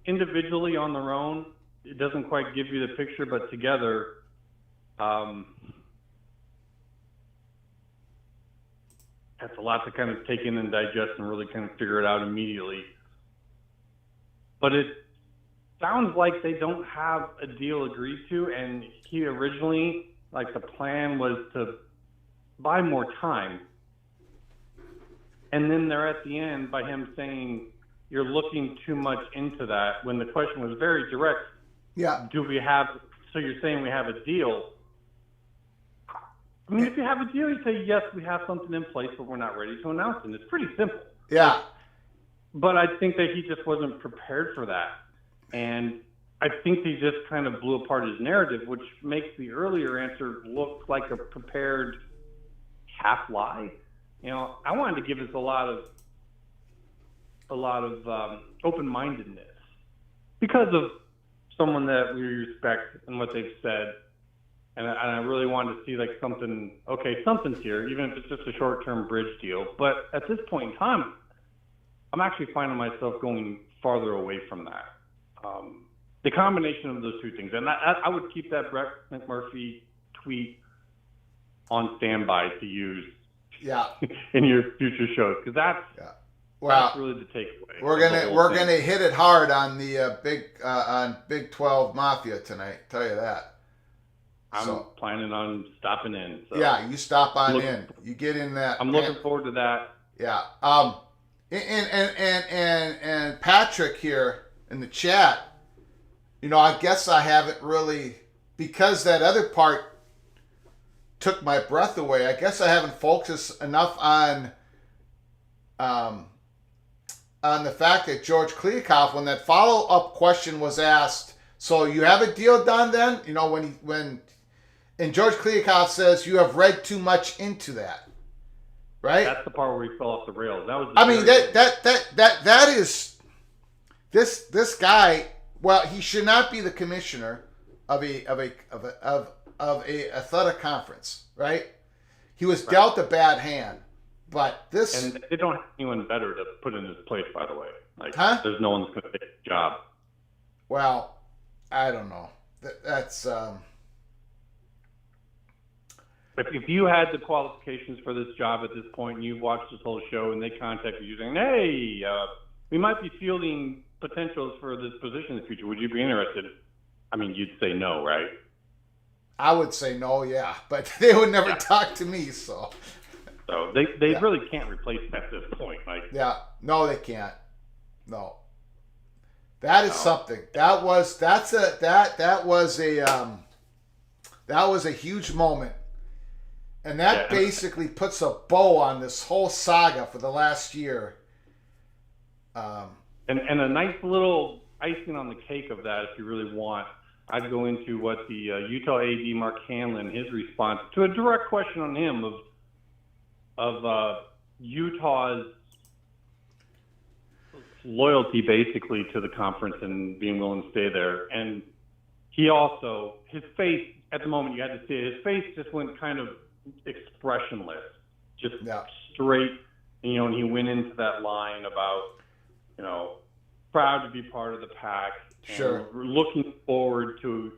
Individually on their own, it doesn't quite give you the picture, but together, that's a lot to kind of take in and digest and really kind of figure it out immediately. But it sounds like they don't have a deal agreed to, and he originally, like, the plan was to buy more time. And then they're at the end by him saying, you're looking too much into that, when the question was very direct. Yeah. So you're saying we have a deal? I mean, if you have a deal, you say, yes, we have something in place, but we're not ready to announce it. It's pretty simple. Yeah. But I think that he just wasn't prepared for that. And I think he just kind of blew apart his narrative, which makes the earlier answer look like a prepared half lie. You know, I wanted to give us a lot of open-mindedness because of someone that we respect and what they've said. And I really wanted to see like something's here, even if it's just a short-term bridge deal. But at this point in time, I'm actually finding myself going farther away from that. The combination of those two things. And I would keep that Brett McMurphy tweet on standby to use in your future shows, because that's really the takeaway. We're gonna hit it hard on the Big 12 Mafia tonight. Tell you that. I'm planning on stopping in. So yeah, you stop on in. You get in that. I'm looking forward to that. Yeah. And Patrick here in the chat, you know, I guess I haven't really, because that other part took my breath away, I guess I haven't focused enough on the fact that George Kliavkoff, when that follow-up question was asked, so you have a deal done then? You know, and George Kliavkoff says, you have read too much into that. Right? That's the part where he fell off the rails. That was. That is this guy. Well, he should not be the commissioner of of a athletic conference, right? He was dealt a bad hand, but this... And they don't have anyone better to put in his place, by the way. Like, Huh? there's no one's going to take his job. Well, I don't know. That's... If you had the qualifications for this job at this point and you watched this whole show and they contacted you saying, hey, we might be fielding potentials for this position in the future, would you be interested? I mean, you'd say no, right? I would say no, yeah. But they would never talk to me, so... So they really can't replace that at this point. Like, yeah, no, they can't. No, that is something. That was a huge moment, and that basically puts a bow on this whole saga for the last year. And a nice little icing on the cake of that, if you really want, I'd go into what the Utah AD Mark Hanlon, his response to a direct question on him of Utah's loyalty basically to the conference and being willing to stay there. And he also, his face at the moment, you had to see it, his face just went kind of expressionless, just straight, and he went into that line about, proud to be part of the PAC, and looking forward to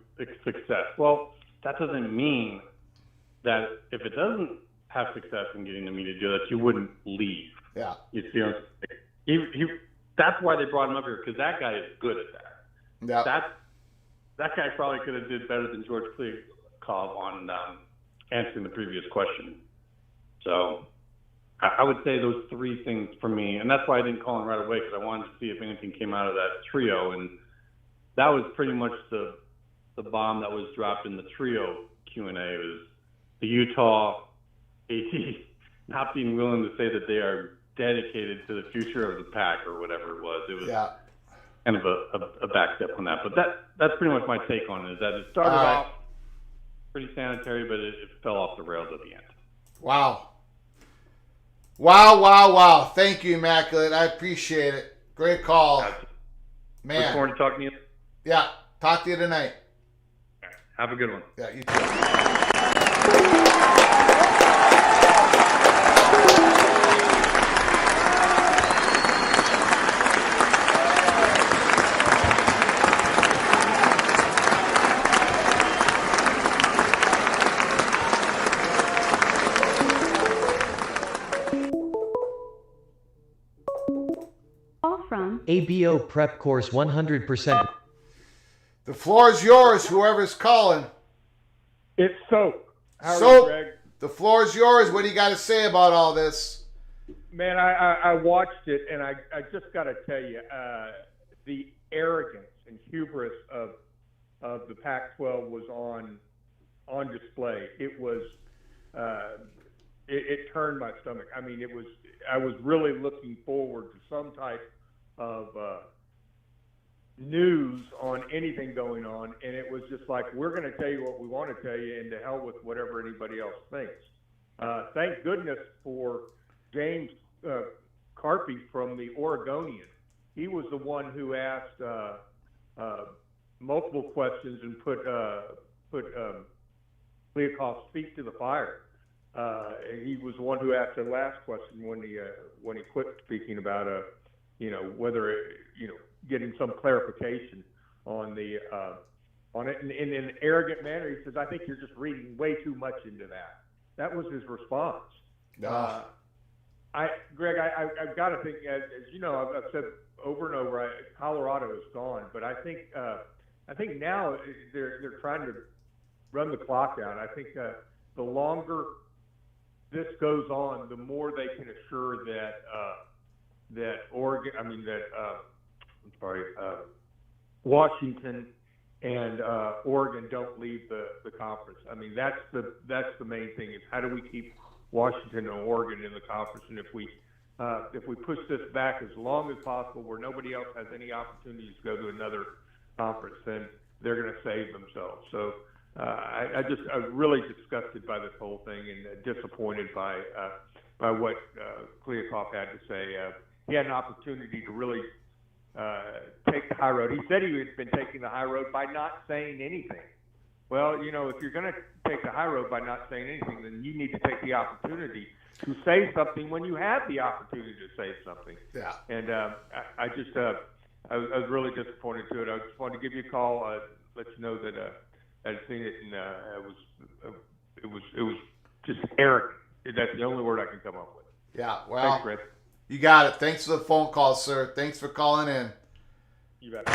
success. Well, that doesn't mean that if it doesn't have success in getting the media to do that, you wouldn't leave. Yeah. You see what I'm saying? That's why they brought him up here, because that guy is good at that. Yeah. That guy probably could have did better than George Kliavkoff on answering the previous question. So I would say those three things for me, and that's why I didn't call him right away, because I wanted to see if anything came out of that trio, and that was pretty much the bomb that was dropped in the trio Q&A. It was the Utah AD not being willing to say that they are dedicated to the future of the PAC or whatever it was. It was kind of a back step on that. But that's pretty much my take on it, is that it started off pretty sanitary, but it fell off the rails at the end. Wow. Wow. Thank you, Immaculate. I appreciate it. Great call. Man. Look forward to talking to you. Yeah. Talk to you tonight. Have a good one. Yeah, you too. From ABO Prep Course 100%. The floor is yours, whoever's calling. It's Soap. Soap, the floor is yours. What do you got to say about all this? Man, I watched it, and I just got to tell you, the arrogance and hubris of the Pac-12 was on display. It was, it turned my stomach. I mean, I was really looking forward to some type of news on anything going on, and it was just like, we're going to tell you what we want to tell you, and to hell with whatever anybody else thinks. Thank goodness for James Carpy from the Oregonian. He was the one who asked multiple questions and put Kliavkoff's feet to the fire. He was the one who asked the last question when he quit speaking about whether getting some clarification on it in an arrogant manner. He says, "I think you're just reading way too much into that." That was his response. Greg, I've got to think, as you know, I've said over and over, Colorado is gone, but I think now they're trying to run the clock out. I think the longer this goes on, the more they can assure that Washington and Oregon don't leave the conference. I mean, that's the main thing, is how do we keep Washington and Oregon in the conference? And if we push this back as long as possible, where nobody else has any opportunities to go to another conference, then they're going to save themselves. So I'm really disgusted by this whole thing, and disappointed by what Kliavkoff had to say. He had an opportunity to really take the high road. He said he had been taking the high road by not saying anything. Well, if you're going to take the high road by not saying anything, then you need to take the opportunity to say something when you have the opportunity to say something. Yeah. And I was really disappointed to it. I just wanted to give you a call, let you know that I'd seen it, and it was just arrogant. That's the only word I can come up with. Yeah, well, Thanks, Chris. You got it. Thanks for the phone call, sir. Thanks for calling in. You bet.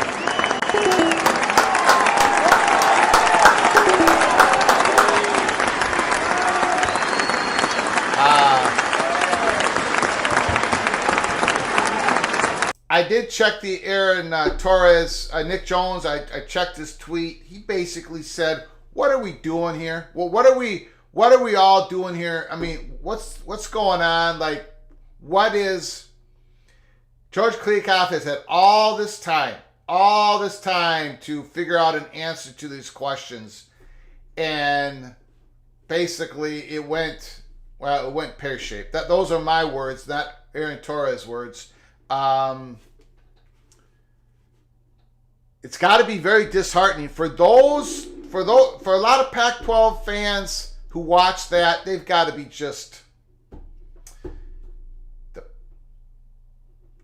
I did check the Aaron Torres, Nick Jones. I checked his tweet. He basically said, "What are we doing here? Well, what are we all doing here? I mean, what's going on? Like, what is?" George Kliavkoff has had all this time to figure out an answer to these questions, and basically it went pear-shaped. Those are my words, not Aaron Torres' words. It's got to be very disheartening for a lot of Pac-12 fans who watch that. They've got to be just.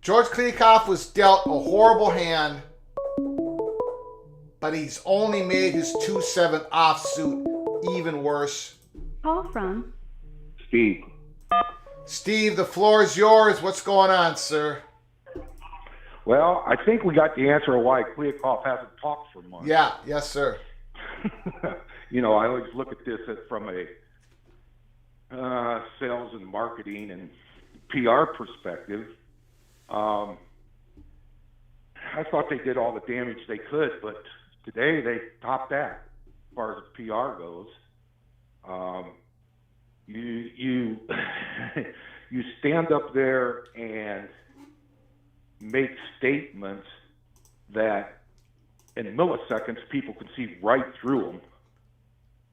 George Kliavkoff was dealt a horrible hand, but he's only made his 2-7 offsuit even worse. Call from Steve. Steve, the floor is yours. What's going on, sir? Well, I think we got the answer of why Kliavkoff hasn't talked for months. Yeah, yes, sir. I always look at this from a sales and marketing and PR perspective. I thought they did all the damage they could, but today they topped that as far as the PR goes. You you stand up there and make statements that in milliseconds people can see right through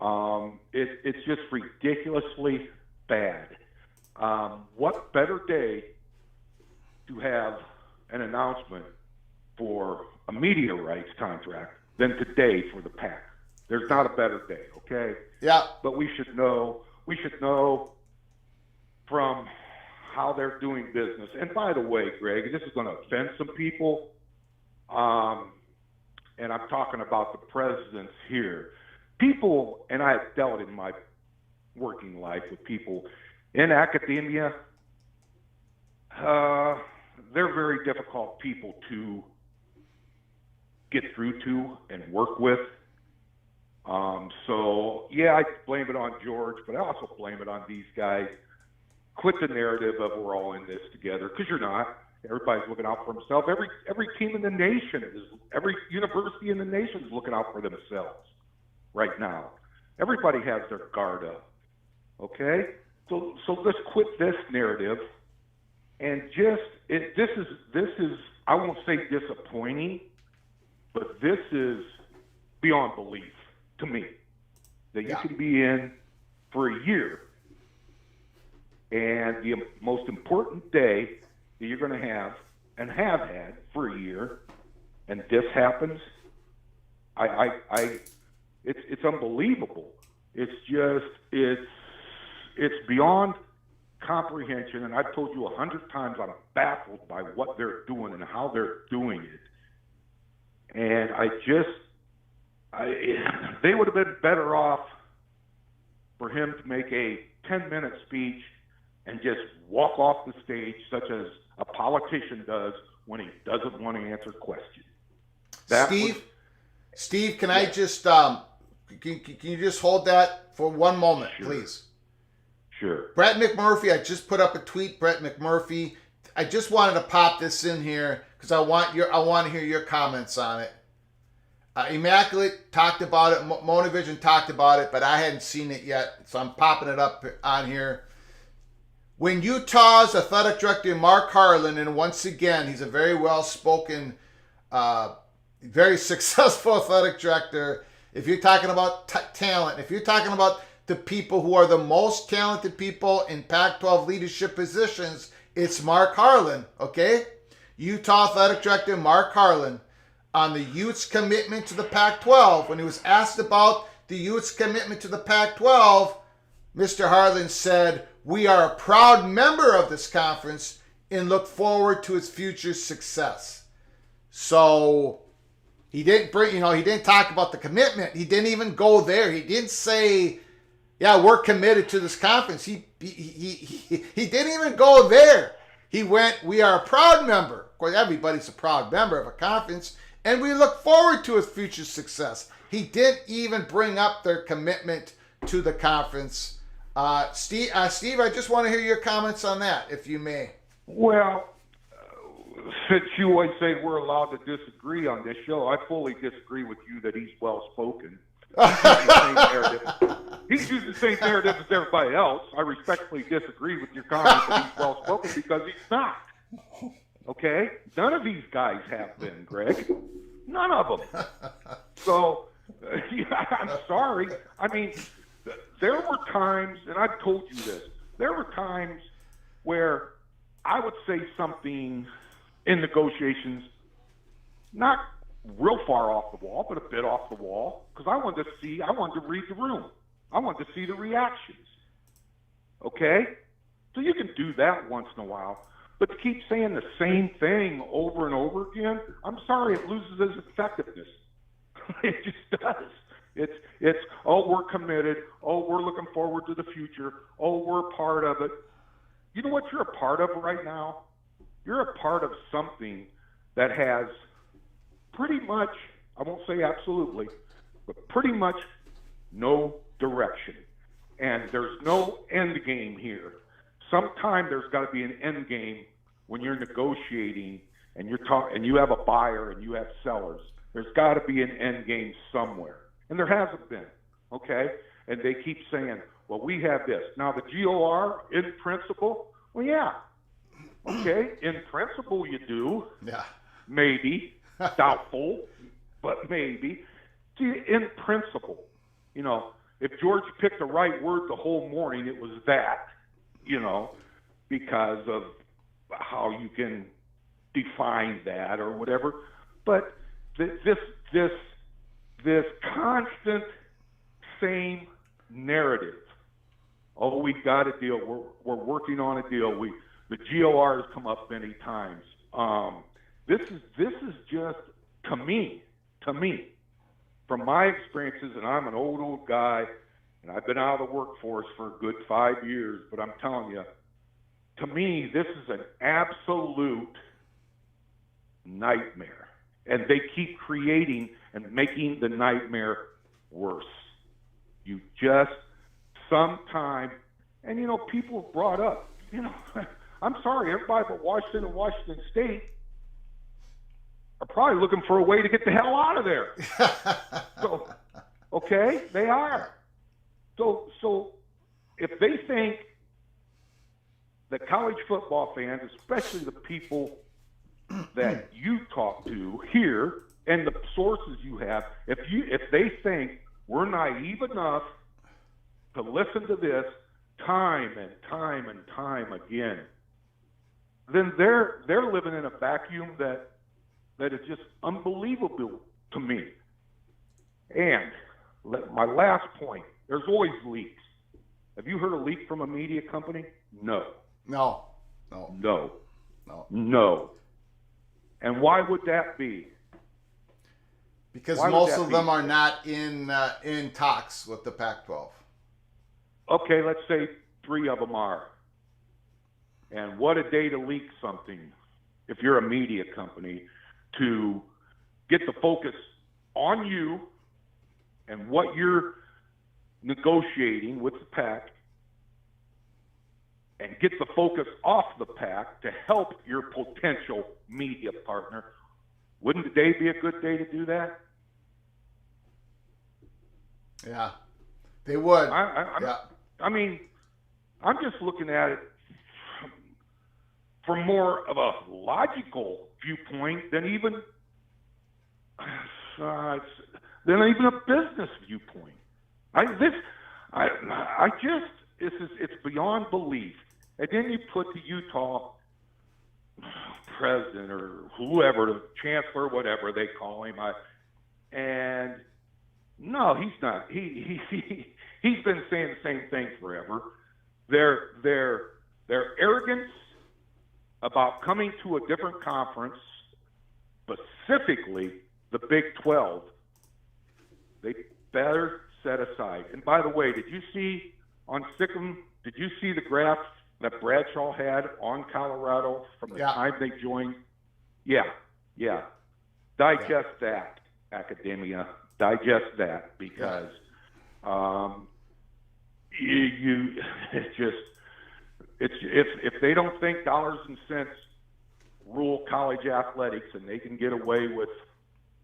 them. It's just ridiculously bad. What better day to have an announcement for a media rights contract than today for the PAC? There's not a better day, okay? Yeah. But we should know from how they're doing business. And by the way, Greg, this is going to offend some people, and I'm talking about the presidents here. People, and I have dealt in my working life with people in academia, they're very difficult people to get through to and work with. So, yeah, I blame it on George, but I also blame it on these guys. Quit the narrative of we're all in this together, because you're not. Everybody's looking out for himself. Every team in the nation every university in the nation is looking out for themselves right now. Everybody has their guard up. Okay? So let's quit this narrative and this is I won't say disappointing, but this is beyond belief to me that you can be in for a year, and the most important day that you're going to have and have had for a year, and this happens. It's unbelievable. It's beyond comprehension, and I've told you 100 times I'm baffled by what they're doing and how they're doing it. And they would have been better off for him to make a 10-minute speech and just walk off the stage, such as a politician does when he doesn't want to answer questions. Steve, can I just can you just hold that for one moment, please? Sure. Brett McMurphy, I just put up a tweet. Brett McMurphy, I just wanted to pop this in here because I want to hear your comments on it. Immaculate talked about it. Monovision talked about it, but I hadn't seen it yet, so I'm popping it up on here. When Utah's athletic director Mark Harlan, and once again, he's a very well-spoken, very successful athletic director. If you're talking about talent, if you're talking about the people who are the most talented people in Pac-12 leadership positions, it's Mark Harlan, okay? Utah athletic director Mark Harlan, on the Utes' commitment to the Pac-12, when he was asked about the Utes' commitment to the Pac-12, Mr. Harlan said, "We are a proud member of this conference and look forward to its future success." So he didn't he didn't talk about the commitment. He didn't even go there. He didn't say, "Yeah, we're committed to this conference." He didn't even go there. He went, "We are a proud member." Of course, everybody's a proud member of a conference, and we look forward to its future success. He didn't even bring up their commitment to the conference. Steve, I just want to hear your comments on that, if you may. Well, since you always say we're allowed to disagree on this show, I fully disagree with you that he's well-spoken. He's using the same narrative as everybody else. I respectfully disagree with your comment that he's well-spoken because he's not. Okay? None of these guys have been, Greg. None of them. So, yeah, I'm sorry. I mean, there were times, and I've told you this, there were times where I would say something in negotiations, not real far off the wall, but a bit off the wall, because I wanted to read the room. I wanted to see the reactions. Okay? So you can do that once in a while. But to keep saying the same thing over and over again, I'm sorry, it loses its effectiveness. It just does. It's, oh, we're committed. Oh, we're looking forward to the future. Oh, we're a part of it. You know what you're a part of right now? You're a part of something that has pretty much, I won't say absolutely, but pretty much no direction. And there's no end game here. Sometime there's got to be an end game when you're negotiating and you have a buyer and you have sellers. There's got to be an end game somewhere. And there hasn't been, okay? And they keep saying, well, we have this. Now, the GOR, in principle, well, yeah. Okay, in principle you do. Yeah. Maybe. Doubtful, but maybe. See, in principle, if George picked the right word the whole morning, it was that, because of how you can define that or whatever. But this constant same narrative. Oh, we got a deal. We're working on a deal. The GOR has come up many times. This is just to me, from my experiences, and I'm an old guy, and I've been out of the workforce for a good 5 years. But I'm telling you, to me, this is an absolute nightmare, and they keep creating and making the nightmare worse. You just sometime, and people have brought up, I'm sorry, everybody but Washington and Washington State are probably looking for a way to get the hell out of there. So, okay, they are. So if they think that college football fans, especially the people that you talk to here and the sources you have, if they think we're naive enough to listen to this time and time and time again, then they're living in a vacuum that is just unbelievable to me. And my last point, there's always leaks. Have you heard a leak from a media company? No. And why would that be? Because most of them are not in talks with the Pac-12. Okay, let's say 3 of them are. And what a day to leak something, if you're a media company, to get the focus on you and what you're negotiating with the PAC, and get the focus off the PAC to help your potential media partner. Wouldn't today be a good day to do that? Yeah, they would. I mean, I'm just looking at it from more of a logical viewpoint than even a business viewpoint. It's beyond belief. And then you put the Utah president or whoever, the chancellor, whatever they call him, and No, he's not. He's been saying the same thing forever. Their arrogance about coming to a different conference, specifically the Big 12, they better set aside. And by the way, did you see on Sikkim, did you see the graph that Bradshaw had on Colorado from the time they joined? Yeah. Digest that, academia. Digest that, because if they don't think dollars and cents rule college athletics and they can get away with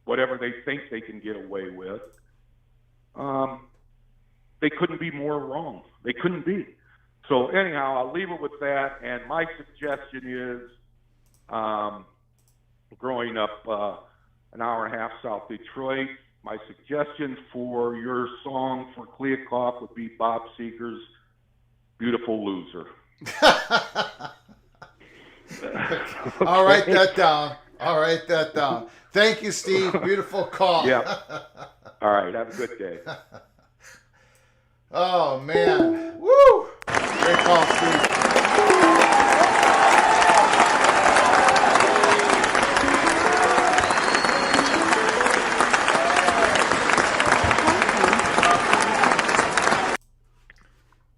whatever they think they can get away with, they couldn't be more wrong. They couldn't be. So anyhow, I'll leave it with that. And my suggestion is, growing up an hour and a half south Detroit, my suggestion for your song for Kliavkoff would be Bob Seger's "Beautiful Loser." I'll write that down. Thank you, Steve. Beautiful call. Yeah. All right. Have a good day. Oh, man. Woo! Great call, Steve.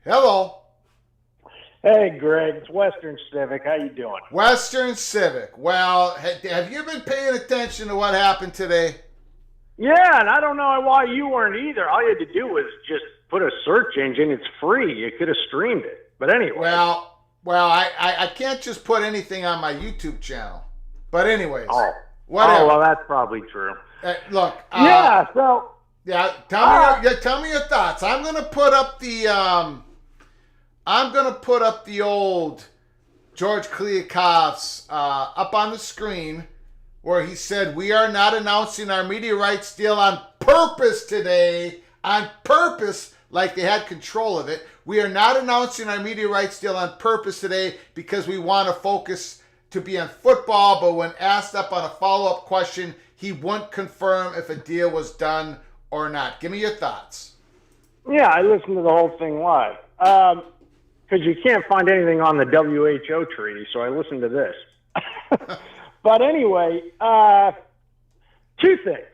Hello. Hey, Greg, it's Western Civic. How you doing? Western Civic. Well, have you been paying attention to what happened today? Yeah, and I don't know why you weren't either. All you had to do was just put a search engine. It's free. You could have streamed it. But anyway. Well, I can't just put anything on my YouTube channel. But anyways. Whatever. Oh, well, that's probably true. Look. Yeah, so. Yeah, tell me your thoughts. I'm gonna put up the old George Kliavkoff's up on the screen, where he said, "We are not announcing our media rights deal on purpose today." On purpose, like they had control of it. "We are not announcing our media rights deal on purpose today because we want to focus to be on football." But when asked up on a follow-up question, he wouldn't confirm if a deal was done or not. Give me your thoughts. Yeah, I listened to the whole thing live. Because you can't find anything on the WHO treaty, so I listened to this. But anyway, two things.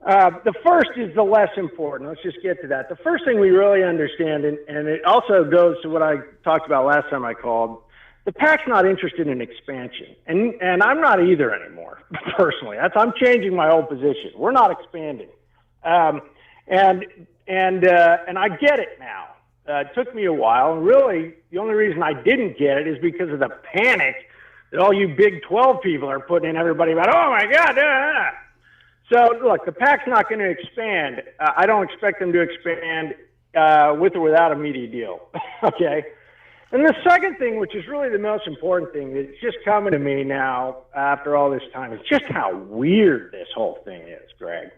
The first is the less important. Let's just get to that. The first thing we really understand, and it also goes to what I talked about last time I called, the PAC's not interested in expansion. And I'm not either anymore, personally. I'm changing my whole position. We're not expanding. And I get it now. It took me a while, and really, the only reason I didn't get it is because of the panic that all you Big 12 people are putting in everybody about, oh my God. So, look, the PAC's not going to expand. I don't expect them to expand with or without a media deal, okay? And the second thing, which is really the most important thing, that's just coming to me now after all this time, is just how weird this whole thing is, Greg.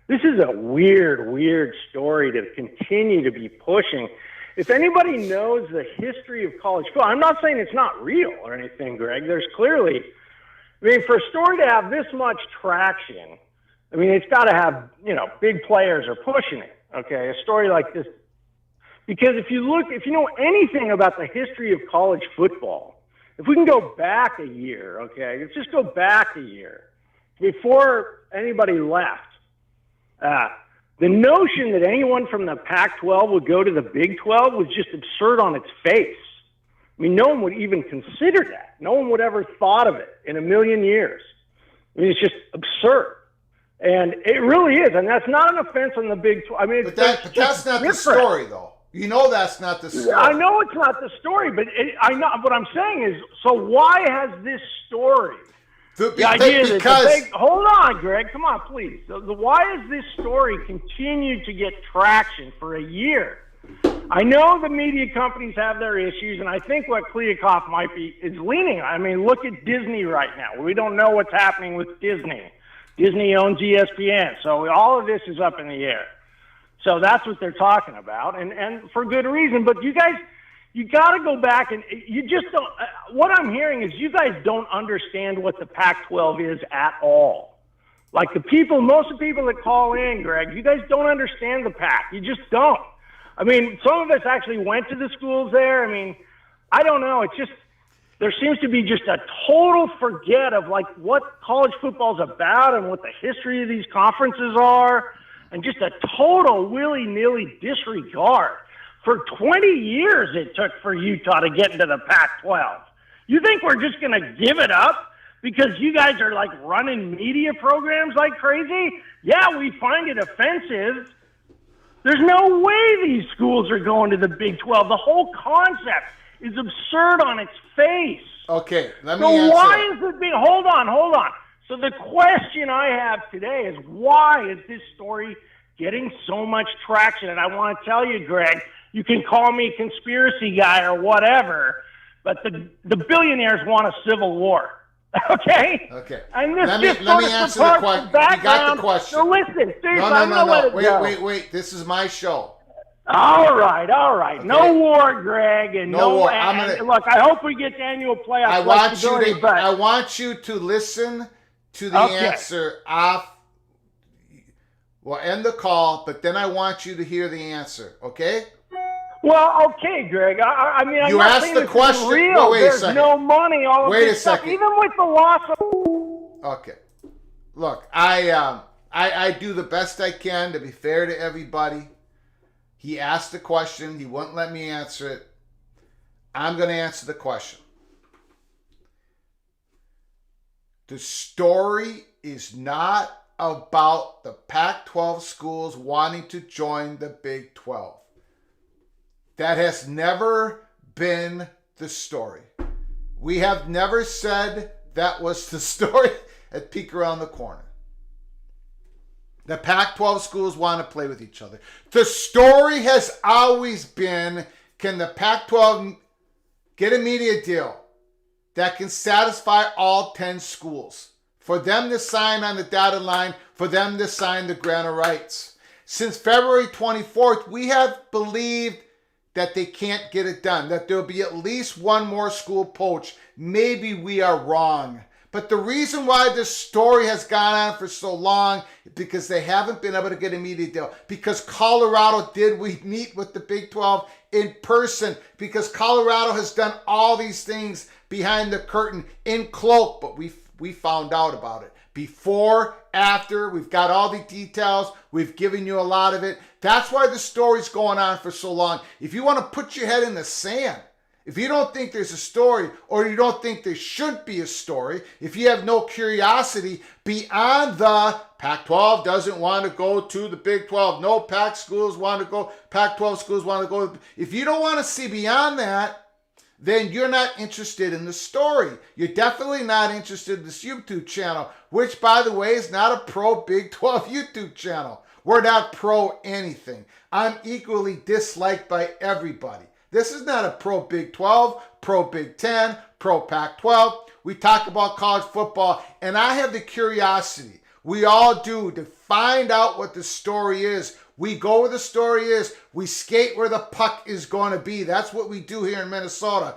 This is a weird story to continue to be pushing. If anybody knows the history of college football, I'm not saying it's not real or anything, Greg. There's clearly, for a story to have this much traction, it's got to have, big players are pushing it, okay? A story like this. Because if you know anything about the history of college football, if we can go back a year, okay? Let's just go back a year before anybody left. The notion that anyone from the Pac-12 would go to the Big 12 was just absurd on its face. No one would even consider that. No one would ever thought of it in a million years. It's just absurd. And it really is. And that's not an offense on the Big 12. But that's not the story, though. That's not the story. I know it's not the story, but what I'm saying is, so why has this story... Hold on, Greg. Come on, please. Why has this story continued to get traction for a year? I know the media companies have their issues, and I think what Kliavkoff is leaning on. Look at Disney right now. We don't know what's happening with Disney. Disney owns ESPN, so all of this is up in the air. So that's what they're talking about, and for good reason. But you guys... You got to go back, and you just don't. What I'm hearing is you guys don't understand what the Pac-12 is at all. Like most of the people that call in, Greg, you guys don't understand the PAC. You just don't. I mean, some of us actually went to the schools there. I mean, I don't know. It's just, there seems to be just a total forget of like what college football is about and what the history of these conferences are, and just a total willy-nilly disregard. For 20 years it took for Utah to get into the Pac-12. You think we're just going to give it up because you guys are like running media programs like crazy? Yeah, we find it offensive. There's no way these schools are going to the Big 12. The whole concept is absurd on its face. Okay, let me So answer. why is it being, hold on. So the question I have today is, why is this story getting so much traction? And I want to tell you, Greg, you can call me conspiracy guy or whatever, but the billionaires want a civil war. Okay? Okay. And this Let just me sort of answer the supports question. You background. got the question. So listen, seriously, I'm No. going to let it go. Wait. This is my show. All right. Okay. No war, Greg, and No war. and look, I hope we get to annual playoff I want you flexibility, to. but I want you to listen to the Okay. answer off. We'll end the call, but then I want you to hear the answer. Okay? well, okay, Greg. I mean, I'm You not asked saying the this question- is real. no, wait a There's second. no money. All of Wait this a stuff, second. even with the loss of. Okay. Look, I do the best I can to be fair to everybody. He asked the question. He wouldn't let me answer it. I'm going to answer the question. The story is not about the Pac-12 schools wanting to join the Big 12. That has never been the story. We have never said that was the story at Peek Around the Corner. The Pac-12 schools want to play with each other. The story has always been, can the Pac-12 get a media deal that can satisfy all 10 schools? For them to sign on the dotted line, for them to sign the grant of rights. Since February 24th, we have believed that they can't get it done, that there'll be at least one more school poached. Maybe we are wrong. But the reason why this story has gone on for so long is because they haven't been able to get a media deal. Because Colorado did. We meet with the Big 12 in person. Because Colorado has done all these things behind the curtain in cloak. But we found out about it. Before, after, we've got all the details. We've given you a lot of it. That's why the story's going on for so long. If you want to put your head in the sand, if you don't think there's a story, or you don't think there should be a story, if you have no curiosity beyond the Pac-12 doesn't want to go to the Big 12, no Pac schools want to go, Pac-12 schools want to go. If you don't want to see beyond that, then you're not interested in the story. You're definitely not interested in this YouTube channel, which, by the way, is not a pro Big 12 YouTube channel. We're not pro anything. I'm equally disliked by everybody. This is not a pro Big 12, pro Big 10, pro Pac-12. We talk about college football, and I have the curiosity. We all do, to find out what the story is. We go where the story is. We skate where the puck is going to be. That's what we do here in Minnesota.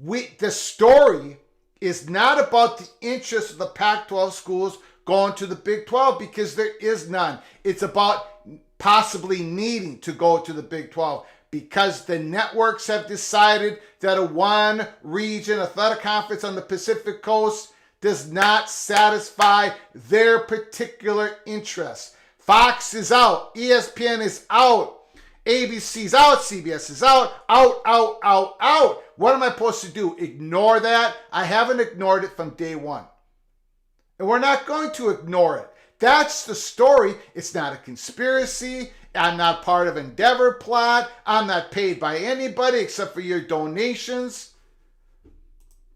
The story is not about the interest of the Pac-12 schools going to the Big 12, because there is none. It's about possibly needing to go to the Big 12. Because the networks have decided that a one region athletic conference on the Pacific Coast does not satisfy their particular interests. Fox is out, ESPN is out, ABC's out, CBS is out. What am I supposed to do? Ignore that? I haven't ignored it from day one. And we're not going to ignore it. That's the story. It's not a conspiracy. I'm not part of Endeavor plot. I'm not paid by anybody except for your donations.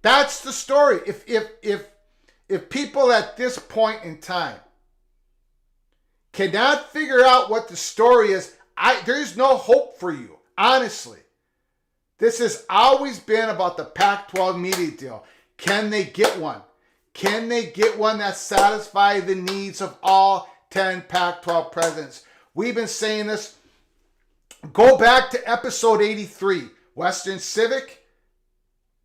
That's the story. If people at this point in time cannot figure out what the story is, there's no hope for you, honestly. This has always been about the Pac-12 media deal. Can they get one? Can they get one that satisfies the needs of all 10 Pac-12 presidents? We've been saying this. Go back to episode 83, Western Civic.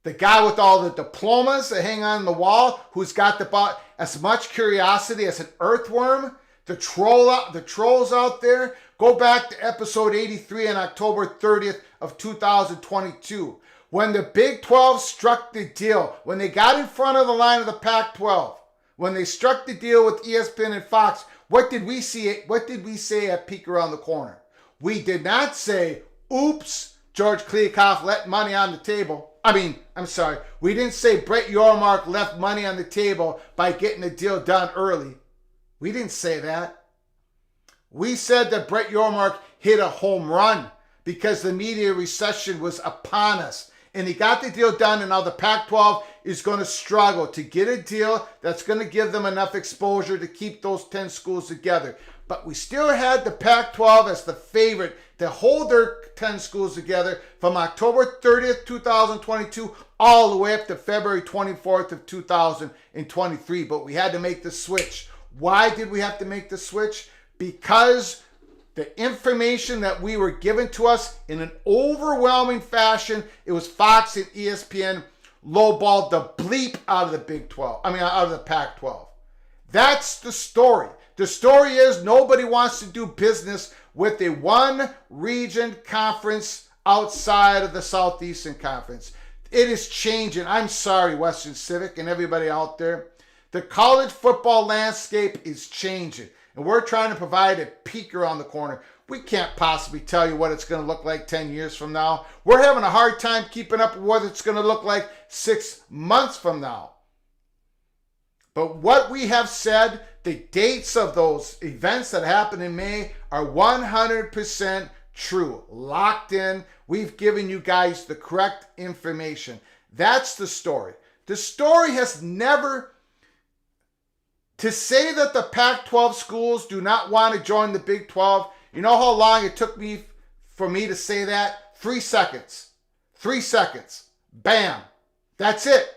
The guy with all the diplomas that hang on the wall, who's got about as much curiosity as an earthworm. The trolls out there. Go back to episode 83 on October 30th of 2022. When the Big 12 struck the deal, when they got in front of the line of the Pac-12, when they struck the deal with ESPN and Fox, what did we see? What did we say at Peek Around the Corner? We did not say, oops, George Kliavkoff left money on the table. We didn't say Brett Yormark left money on the table by getting the deal done early. We didn't say that. We said that Brett Yormark hit a home run because the media recession was upon us. And he got the deal done, and now the Pac-12 is going to struggle to get a deal that's going to give them enough exposure to keep those 10 schools together. But we still had the Pac-12 as the favorite to hold their 10 schools together from October 30th, 2022, all the way up to February 24th of 2023. But we had to make the switch. Why did we have to make the switch? Because the information that we were given to us in an overwhelming fashion, it was Fox and ESPN lowballed the bleep out of the out of the Pac-12. That's the story. The story is nobody wants to do business with a one-region conference outside of the Southeastern Conference. It is changing. I'm sorry, Western Civic and everybody out there. The college football landscape is changing, and we're trying to provide a peek around the corner. We can't possibly tell you what it's going to look like 10 years from now. We're having a hard time keeping up with what it's going to look like 6 months from now. But what we have said, the dates of those events that happen in May are 100% true, locked in. We've given you guys the correct information. That's the story. The story has never... To say that the Pac-12 schools do not want to join the Big 12, you know how long it took me for me to say that? 3 seconds. 3 seconds. Bam. That's it.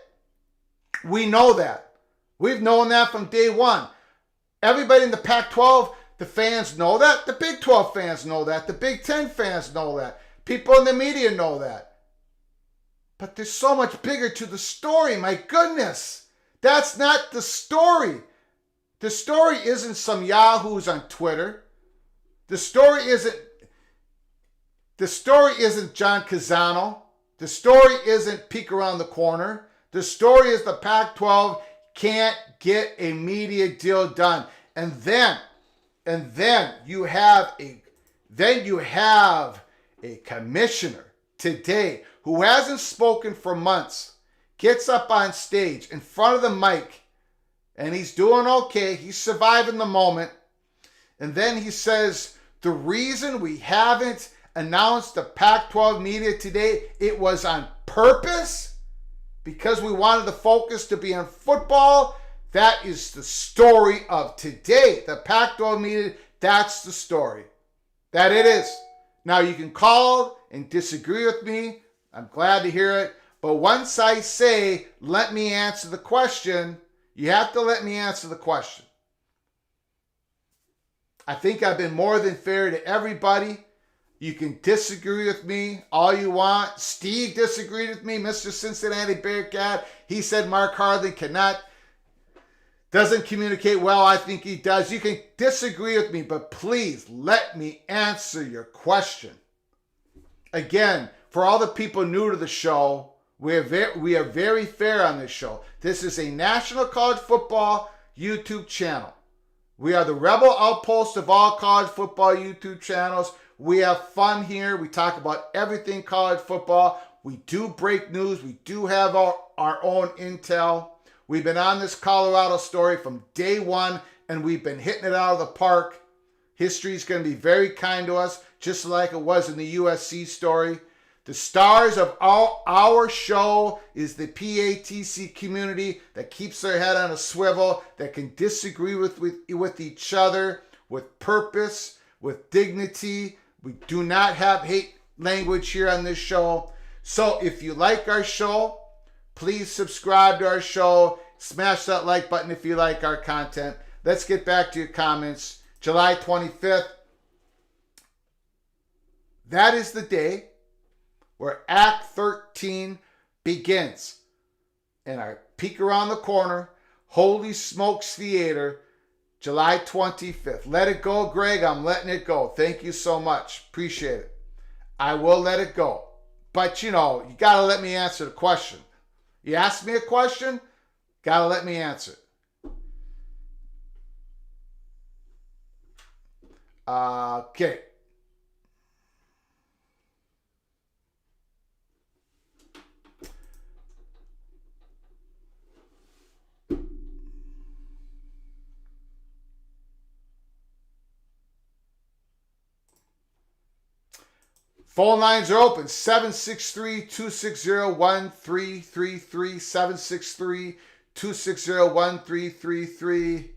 We know that. We've known that from day one. Everybody in the Pac-12, the fans know that. The Big 12 fans know that. The Big 10 fans know that. People in the media know that. But there's so much bigger to the story. My goodness. That's not the story. The story isn't some yahoos on Twitter. The story isn't John Casano. The story isn't Peek Around the Corner. The story is the Pac-12 can't get a media deal done. And then you have a commissioner today who hasn't spoken for months, gets up on stage in front of the mic, and he's doing okay. He's surviving the moment. And then he says, the reason we haven't announced the Pac-12 media today, it was on purpose because we wanted the focus to be on football. That is the story of today. The Pac-12 media, that's the story. That it is. Now you can call and disagree with me. I'm glad to hear it. But once I say, let me answer the question, you have to let me answer the question. I think I've been more than fair to everybody. You can disagree with me all you want. Steve disagreed with me, Mr. Cincinnati Bearcat. He said Mark Harlan doesn't communicate well. I think he does. You can disagree with me, but please let me answer your question. Again, for all the people new to the show, we are very fair on this show. This is a National College Football YouTube channel. We are the rebel outpost of all college football YouTube channels. We have fun here. We talk about everything college football. We do break news. We do have our own intel. We've been on this Colorado story from day one, and we've been hitting it out of the park. History is going to be very kind to us, just like it was in the USC story. The stars of our show is the PATC community that keeps their head on a swivel, that can disagree with each other, with purpose, with dignity. We do not have hate language here on this show. So if you like our show, please subscribe to our show. Smash that like button if you like our content. Let's get back to your comments. July 25th. That is the day where Act 13 begins in our Peek Around the Corner, Holy Smokes Theater, July 25th. Let it go, Greg. I'm letting it go. Thank you so much. Appreciate it. I will let it go. But, you know, you got to let me answer the question. You asked me a question, got to let me answer it. Okay. Phone lines are open. 763-260-1333. 763-260-1333.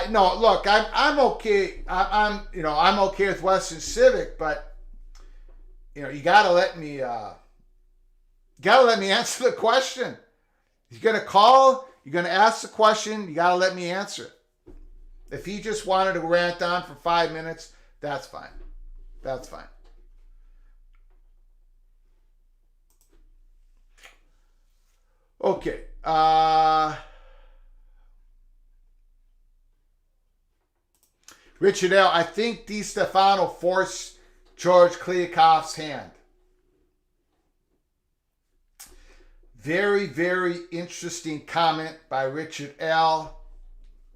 No, look, I'm okay. I'm okay with Western Civic, but you gotta let me answer the question. You're gonna call, you're gonna ask the question, you gotta let me answer it. If he just wanted to rant on for 5 minutes, that's fine. That's fine. Okay. Richard L., I think Di Stefano forced George Kliavkoff's hand. Very, very interesting comment by Richard L.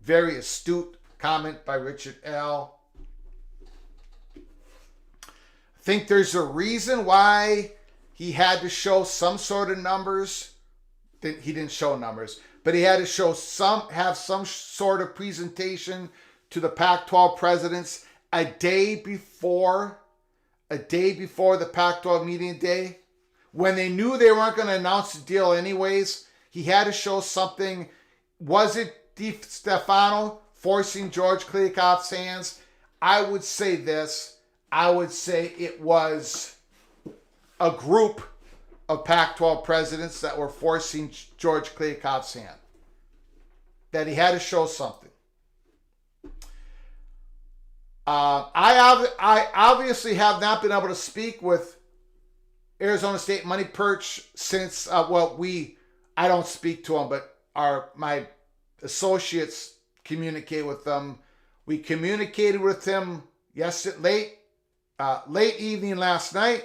Very astute comment by Richard L. I think there's a reason why he had to show some sort of numbers. He didn't show numbers, but he had to show have some sort of presentation to the Pac-12 presidents a day before the Pac-12 Media Day, when they knew they weren't going to announce the deal anyways. He had to show something. Was it Di Stefano forcing George Kliavkoff's hands? I would say this. I would say it was a group of Pac-12 presidents that were forcing George Kliavkoff's hand. That he had to show something. I obviously have not been able to speak with Arizona State Money Perch since, I don't speak to them, but my associates communicate with them. We communicated with him late evening last night.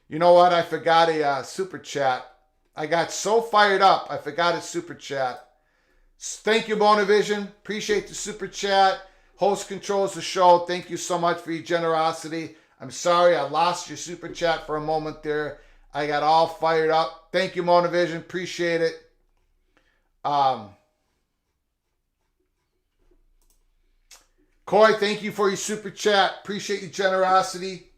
You know what? I forgot a super chat. I got so fired up, I forgot a super chat. Thank you, Monovision. Appreciate the super chat. Host controls the show. Thank you so much for your generosity. I'm sorry I lost your super chat for a moment there. I got all fired up. Thank you, Monovision. Appreciate it. Coy, thank you for your super chat. Appreciate your generosity.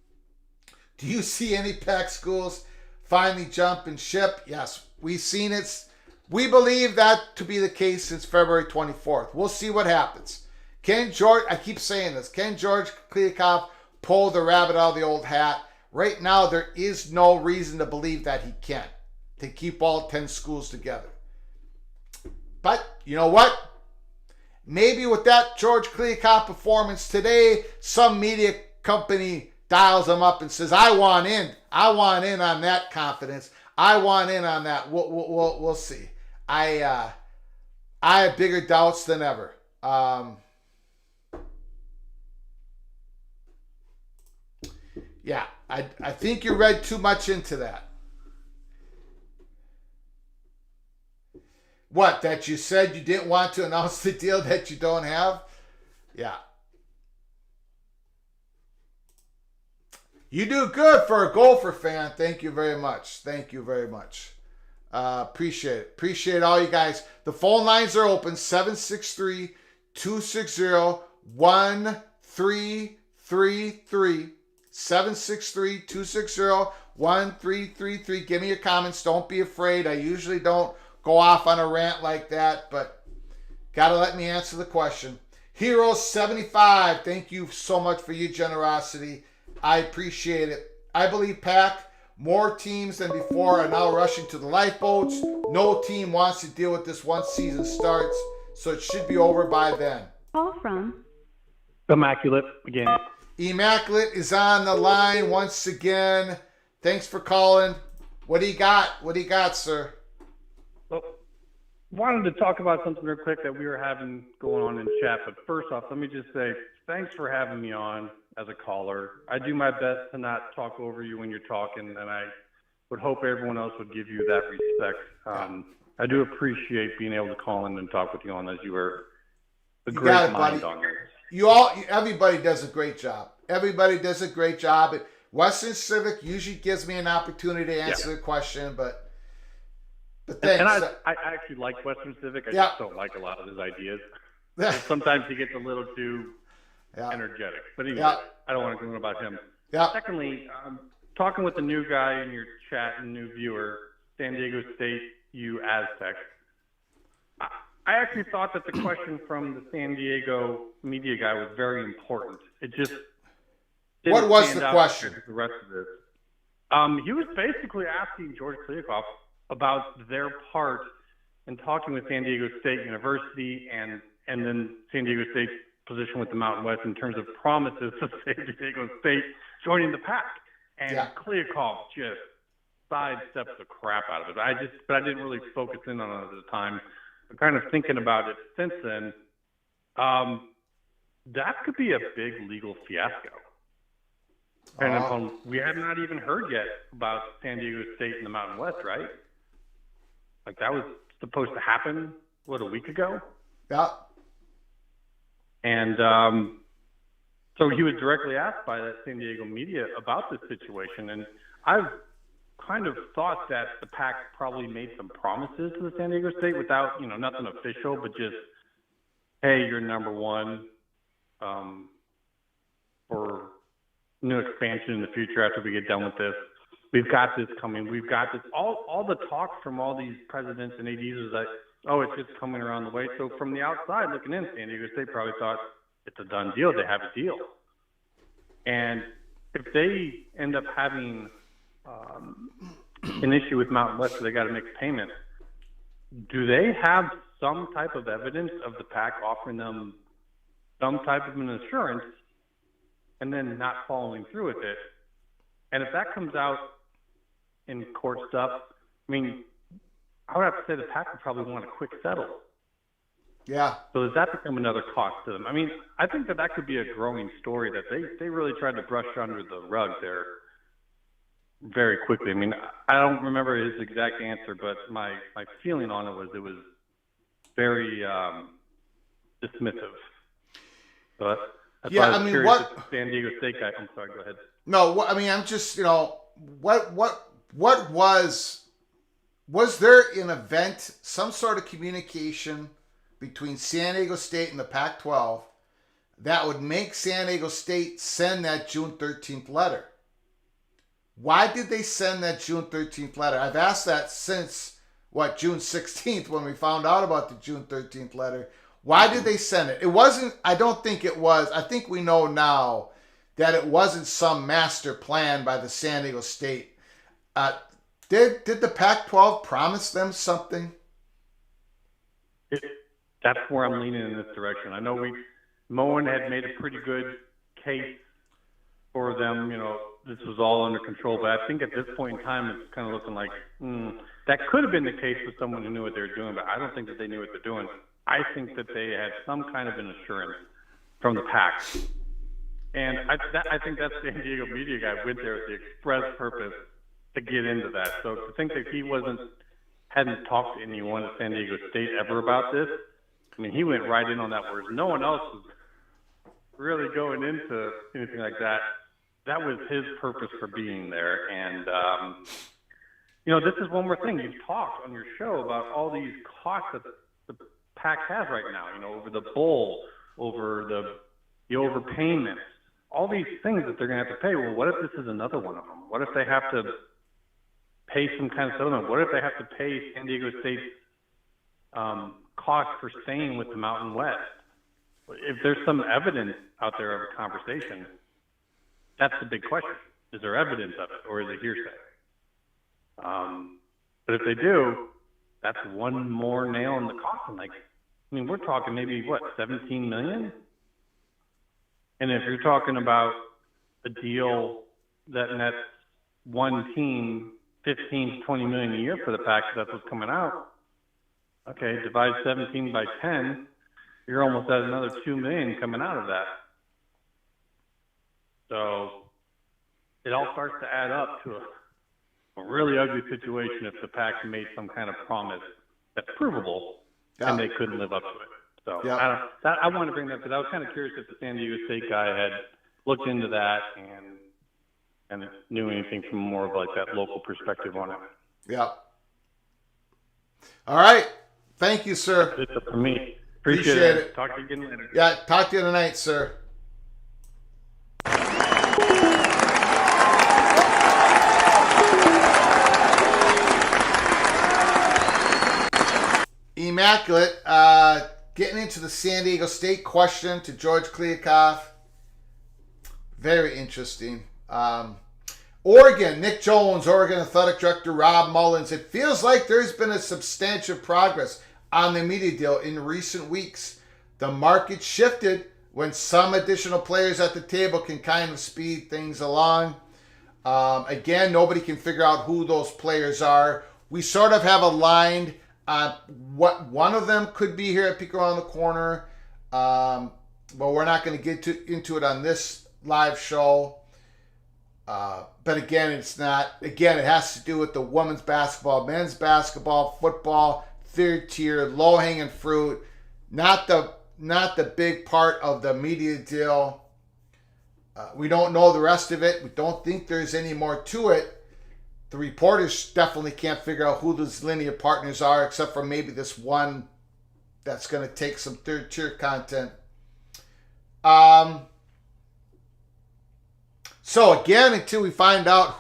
Do you see any PAC schools finally jump and ship? Yes, we've seen it. We believe that to be the case since February 24th. We'll see what happens. I keep saying this, can George Kliavkoff pull the rabbit out of the old hat? Right now, there is no reason to believe that he can, to keep all 10 schools together. But you know what? Maybe with that George Kliavkoff performance today, some media company dials him up and says, I want in on that confidence. I want in on that. We'll see. I have bigger doubts than ever. Yeah, I think you read too much into that. What, that you said you didn't want to announce the deal that you don't have? Yeah. You do good for a Gopher fan. Thank you very much. Thank you very much. Appreciate it. Appreciate all you guys. The phone lines are open. 763-260-1333. 763-260-1333. Give me your comments. Don't be afraid. I usually don't go off on a rant like that, but gotta let me answer the question. Hero75, thank you so much for your generosity. I appreciate it. I believe PAC, more teams than before are now rushing to the lifeboats. No team wants to deal with this once season starts, so it should be over by then. Call from Immaculate again. Immaculate is on the line once again. Thanks for calling. What do you got? What do you got, sir? Well, wanted to talk about something real quick that we were having going on in chat. But first off, let me just say thanks for having me on as a caller. I do my best to not talk over you when you're talking, and I would hope everyone else would give you that respect. I do appreciate being able to call in and talk with you on this. You were a great mind on this. Everybody does a great job. Everybody does a great job. Western Civic usually gives me an opportunity to answer the question, but thanks. And I actually like Western Civic. I just don't like a lot of his ideas. Sometimes he gets a little too energetic. But anyway, I don't want to go on about him. Secondly, talking with the new guy in your chat and new viewer, San Diego State U Aztecs, I actually thought that the question from the San Diego media guy was very important. It just didn't what was stand the out question? to the rest of this. He was basically asking George Kliavkoff about their part in talking with San Diego State University and then San Diego State's position with the Mountain West in terms of promises of San Diego State joining the PAC. And Kliavkoff just sidestepped the crap out of it. But I didn't really focus in on it at the time. I'm kind of thinking about it since then. That could be a big legal fiasco. And we have not even heard yet about San Diego State and the Mountain West, right? Like that was supposed to happen, a week ago? Yeah. And so he was directly asked by that San Diego media about this situation. And I've kind of thought that the PAC probably made some promises to the San Diego State without, nothing official, but just, hey, you're number one for new expansion in the future after we get done with this. We've got this coming. We've got this. All the talk from all these presidents and ADs is like, oh, it's just coming around the way. So from the outside looking in, San Diego State probably thought it's a done deal. They have a deal. And if they end up having an issue with Mountain West where they got to make a payment, do they have some type of evidence of the PAC offering them some type of an assurance and then not following through with it? And if that comes out in court stuff, I mean, I would have to say the PAC would probably want a quick settle. Yeah. So does that become another cost to them? I mean, I think that could be a growing story that they really tried to brush under the rug there very quickly. I mean, I don't remember his exact answer, but my feeling on it was very dismissive. But that's why I was curious if the San Diego State guy. I'm sorry, go ahead. No, I mean, I'm just, what was there an event, some sort of communication between San Diego State and the Pac-12 that would make San Diego State send that June 13th letter? Why did they send that June 13th letter? I've asked that since, June 16th when we found out about the June 13th letter. Why did they send it? It wasn't, I don't think it was, I think we know now that it wasn't some master plan by the San Diego State. Did the Pac-12 promise them something? That's where I'm leaning in this direction. I know Moen had made a pretty good case for them. This was all under control, but I think at this point in time, it's kind of looking like that could have been the case with someone who knew what they were doing, but I don't think that they knew what they're doing. I think that they had some kind of an assurance from the PAC. And I think that San Diego media guy went there with the express purpose to get into that. So to think that he hadn't talked to anyone at San Diego State ever about this, I mean, he went right in on that, whereas no one else was really going into anything like that. That was his purpose for being there. And, this is one more thing. You've talked on your show about all these costs that the PAC has right now, over the bowl, over the overpayment, all these things that they're going to have to pay. Well, what if this is another one of them? What if they have to pay some kind of settlement? What if they have to pay San Diego State's cost for staying with the Mountain West? If there's some evidence out there of a conversation, that's the big question. Is there evidence of it, or is it hearsay? But if they do, that's one more nail in the coffin. We're talking maybe, 17 million? And if you're talking about a deal that nets one team 15 to 20 million a year for the PAC, that's what's coming out. Okay, divide 17 by 10, you're almost at another 2 million coming out of that. So it all starts to add up to a really ugly situation if the PAC made some kind of promise that's provable and they couldn't live up to it. So I wanted to bring that because I was kind of curious if the San Diego State guy had looked into that and knew anything from more of like that local perspective on it. Yeah. All right. Thank you, sir. That's it for me. Appreciate it. Talk to you again later. Yeah, talk to you tonight, sir. Immaculate. Getting into the San Diego State question to George Kliavkoff. Very interesting. Oregon, Nick Jones, Oregon Athletic Director Rob Mullins. It feels like there's been a substantial progress on the media deal in recent weeks. The market shifted when some additional players at the table can kind of speed things along. Again, nobody can figure out who those players are. We sort of have aligned what one of them could be here at Peek Around the Corner, but we're not going to get into it on this live show. But again, it's not. Again, it has to do with the women's basketball, men's basketball, football, third tier, low hanging fruit. Not the big part of the media deal. We don't know the rest of it. We don't think there's any more to it. The reporters definitely can't figure out who those linear partners are, except for maybe this one that's going to take some third tier content. So again, until we find out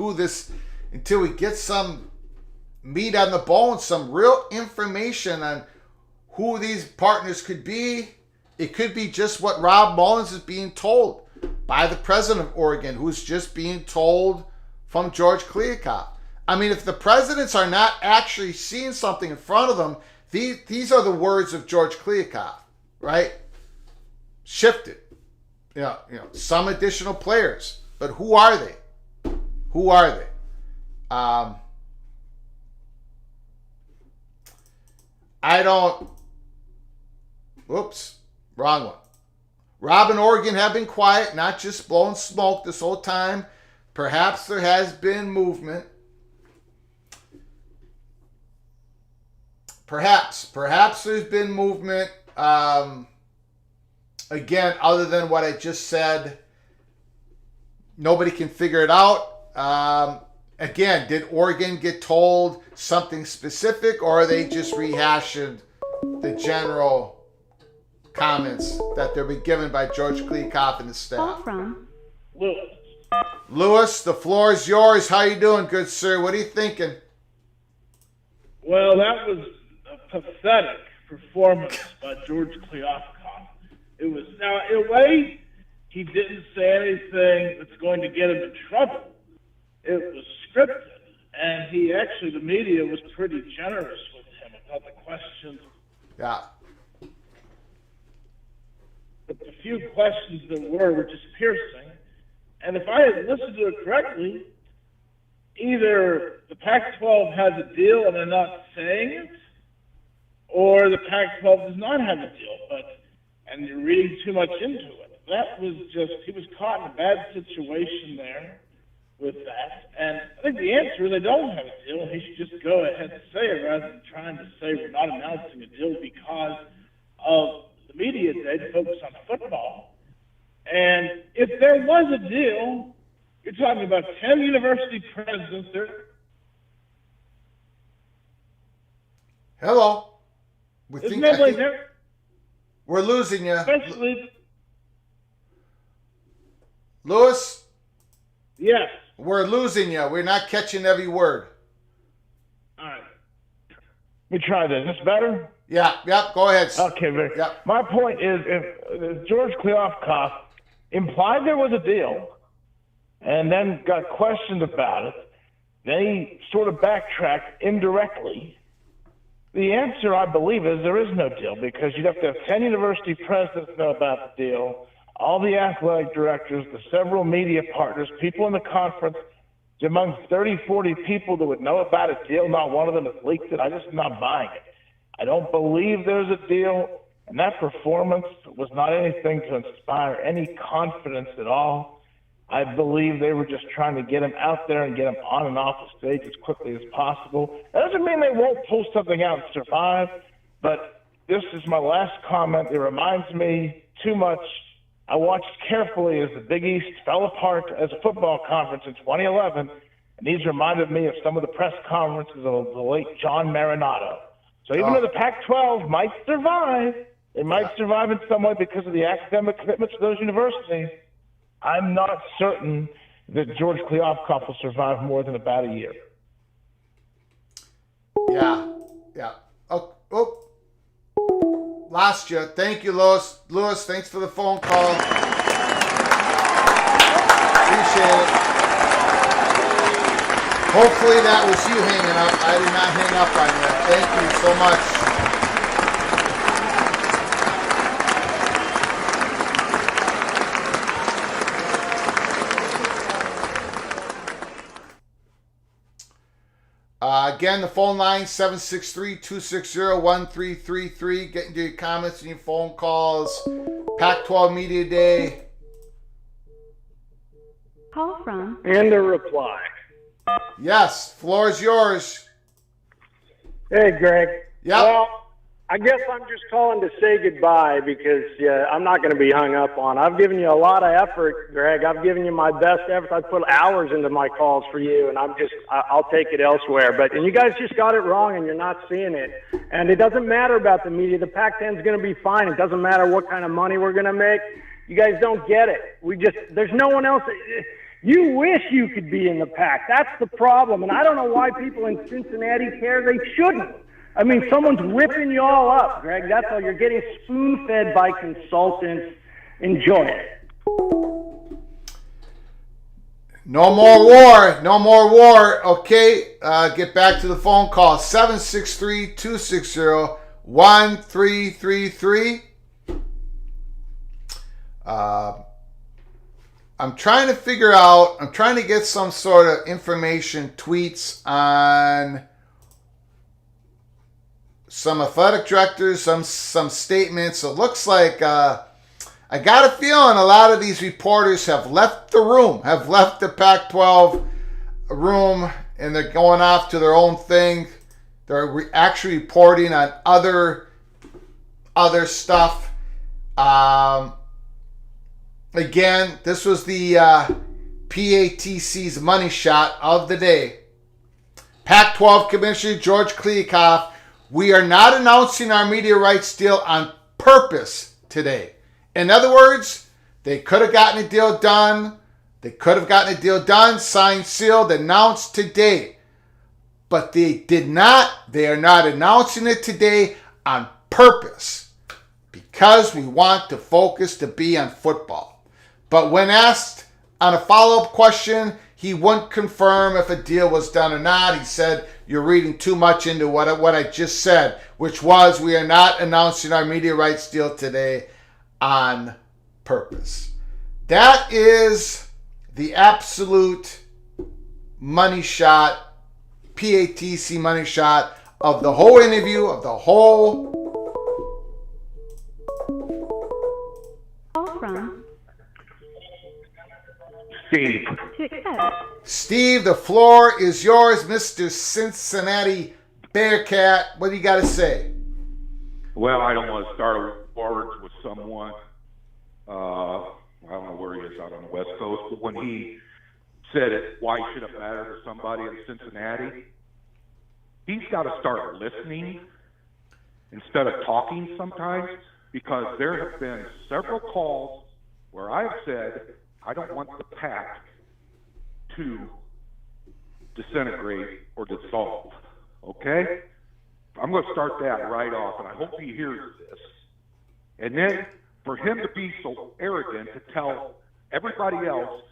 until we get some meat on the bone, some real information on who these partners could be, it could be just what Rob Mullins is being told by the president of Oregon, who's just being told from George Kliavkoff. I mean, if the presidents are not actually seeing something in front of them, these are the words of George Kliavkoff, right? Shifted. You know, some additional players. But who are they? Who are they? Whoops, wrong one. Rob and Oregon have been quiet, not just blowing smoke this whole time. Perhaps there has been movement. Perhaps there's been movement. Again, other than what I just said, nobody can figure it out. Again, did Oregon get told something specific, or are they just rehashing the general comments that they're being given by George Kliavkoff and the staff? Call from Lewis. Lewis, the floor is yours. How you doing, good sir? What are you thinking? Well, that was a pathetic performance by George Kliavkoff. It was, now, in a way, he didn't say anything that's going to get him in trouble. It was scripted, and the media was pretty generous with him about the questions. Yeah. But the few questions that were just piercing. And if I had listened to it correctly, either the Pac-12 has a deal and they're not saying it, or the Pac-12 does not have a deal, and you're reading too much into it. That was just, he was caught in a bad situation there with that. And I think the answer is they don't have a deal. He should just go ahead and say it rather than trying to say we're not announcing a deal because of the media day to focus on football. And if there was a deal, you're talking about 10 university presidents there. Hello. Isn't that like that? We're losing you. Especially. Lewis? Yes. We're losing you. We're not catching every word. All right. Let me try this. Is this better? Yeah, go ahead. Okay, Vic. Yeah. My point is, if George Kliavkoff implied there was a deal and then got questioned about it, then he sort of backtracked indirectly. The answer, I believe, is there is no deal because you'd have to have 10 university presidents know about the deal, all the athletic directors, the several media partners, people in the conference, among 30, 40 people that would know about a deal, not one of them has leaked it. I just am not buying it. I don't believe there's a deal, and that performance was not anything to inspire any confidence at all. I believe they were just trying to get him out there and get him on and off the stage as quickly as possible. That doesn't mean they won't pull something out and survive, but this is my last comment. It reminds me too much. I watched carefully as the Big East fell apart as a football conference in 2011, and these reminded me of some of the press conferences of the late John Marinato. So even though the Pac-12 might survive, it might survive in some way because of the academic commitments of those universities, I'm not certain that George Kliavkoff will survive more than about a year. Yeah. Oh. Lost you. Thank you, Louis. Louis, thanks for the phone call. Appreciate it. Hopefully that was you hanging up. I did not hang up on you. Thank you so much. Again, the phone line, 763-260-1333. Get into your comments and your phone calls. Pac-12 Media Day. Call from. And a reply. Yes, floor is yours. Hey, Greg. Yep. Well, I guess I'm just calling to say goodbye because I'm not going to be hung up on. I've given you a lot of effort, Greg. I've given you my best effort. I've put hours into my calls for you, and I'll take it elsewhere. And you guys just got it wrong, and you're not seeing it. And it doesn't matter about the media. The Pac-10 is going to be fine. It doesn't matter what kind of money we're going to make. You guys don't get it. There's no one else. You wish you could be in the Pac. That's the problem. And I don't know why people in Cincinnati care. They shouldn't. I mean, someone's ripping you all up, Greg. That's all. You're getting spoon-fed by consultants. Enjoy it. No more war. No more war. Okay, get back to the phone call. 763-260-1333. I'm trying to get some sort of information, tweets on some athletic directors, some statements. It looks like I got a feeling a lot of these reporters have left the room, have left the Pac-12 room, and they're going off to their own thing. They're actually reporting on other stuff. Again, this was the PATC's money shot of the day. Pac-12 Commissioner George Kliavkoff, we are not announcing our media rights deal on purpose today. In other words, they could have gotten a deal done. Signed, sealed, announced today. But they did not. They are not announcing it today on purpose because we want the focus to be on football. But when asked on a follow-up question, he wouldn't confirm if a deal was done or not. He said, you're reading too much into what I just said, which was we are not announcing our media rights deal today on purpose. That is the absolute money shot, PATC money shot of the whole interview, of the whole. Call from. Steve. To accept. Steve, the floor is yours, Mr. Cincinnati Bearcat. What do you got to say? Well, I don't want to start words with someone. I don't know where he is out on the West Coast, but when he said it, why should it matter to somebody in Cincinnati? He's got to start listening instead of talking sometimes, because there have been several calls where I've said, I don't want the PAC to disintegrate or dissolve, okay? I'm going to start that right off, and I hope he hears this. And then for him to be so arrogant to tell everybody else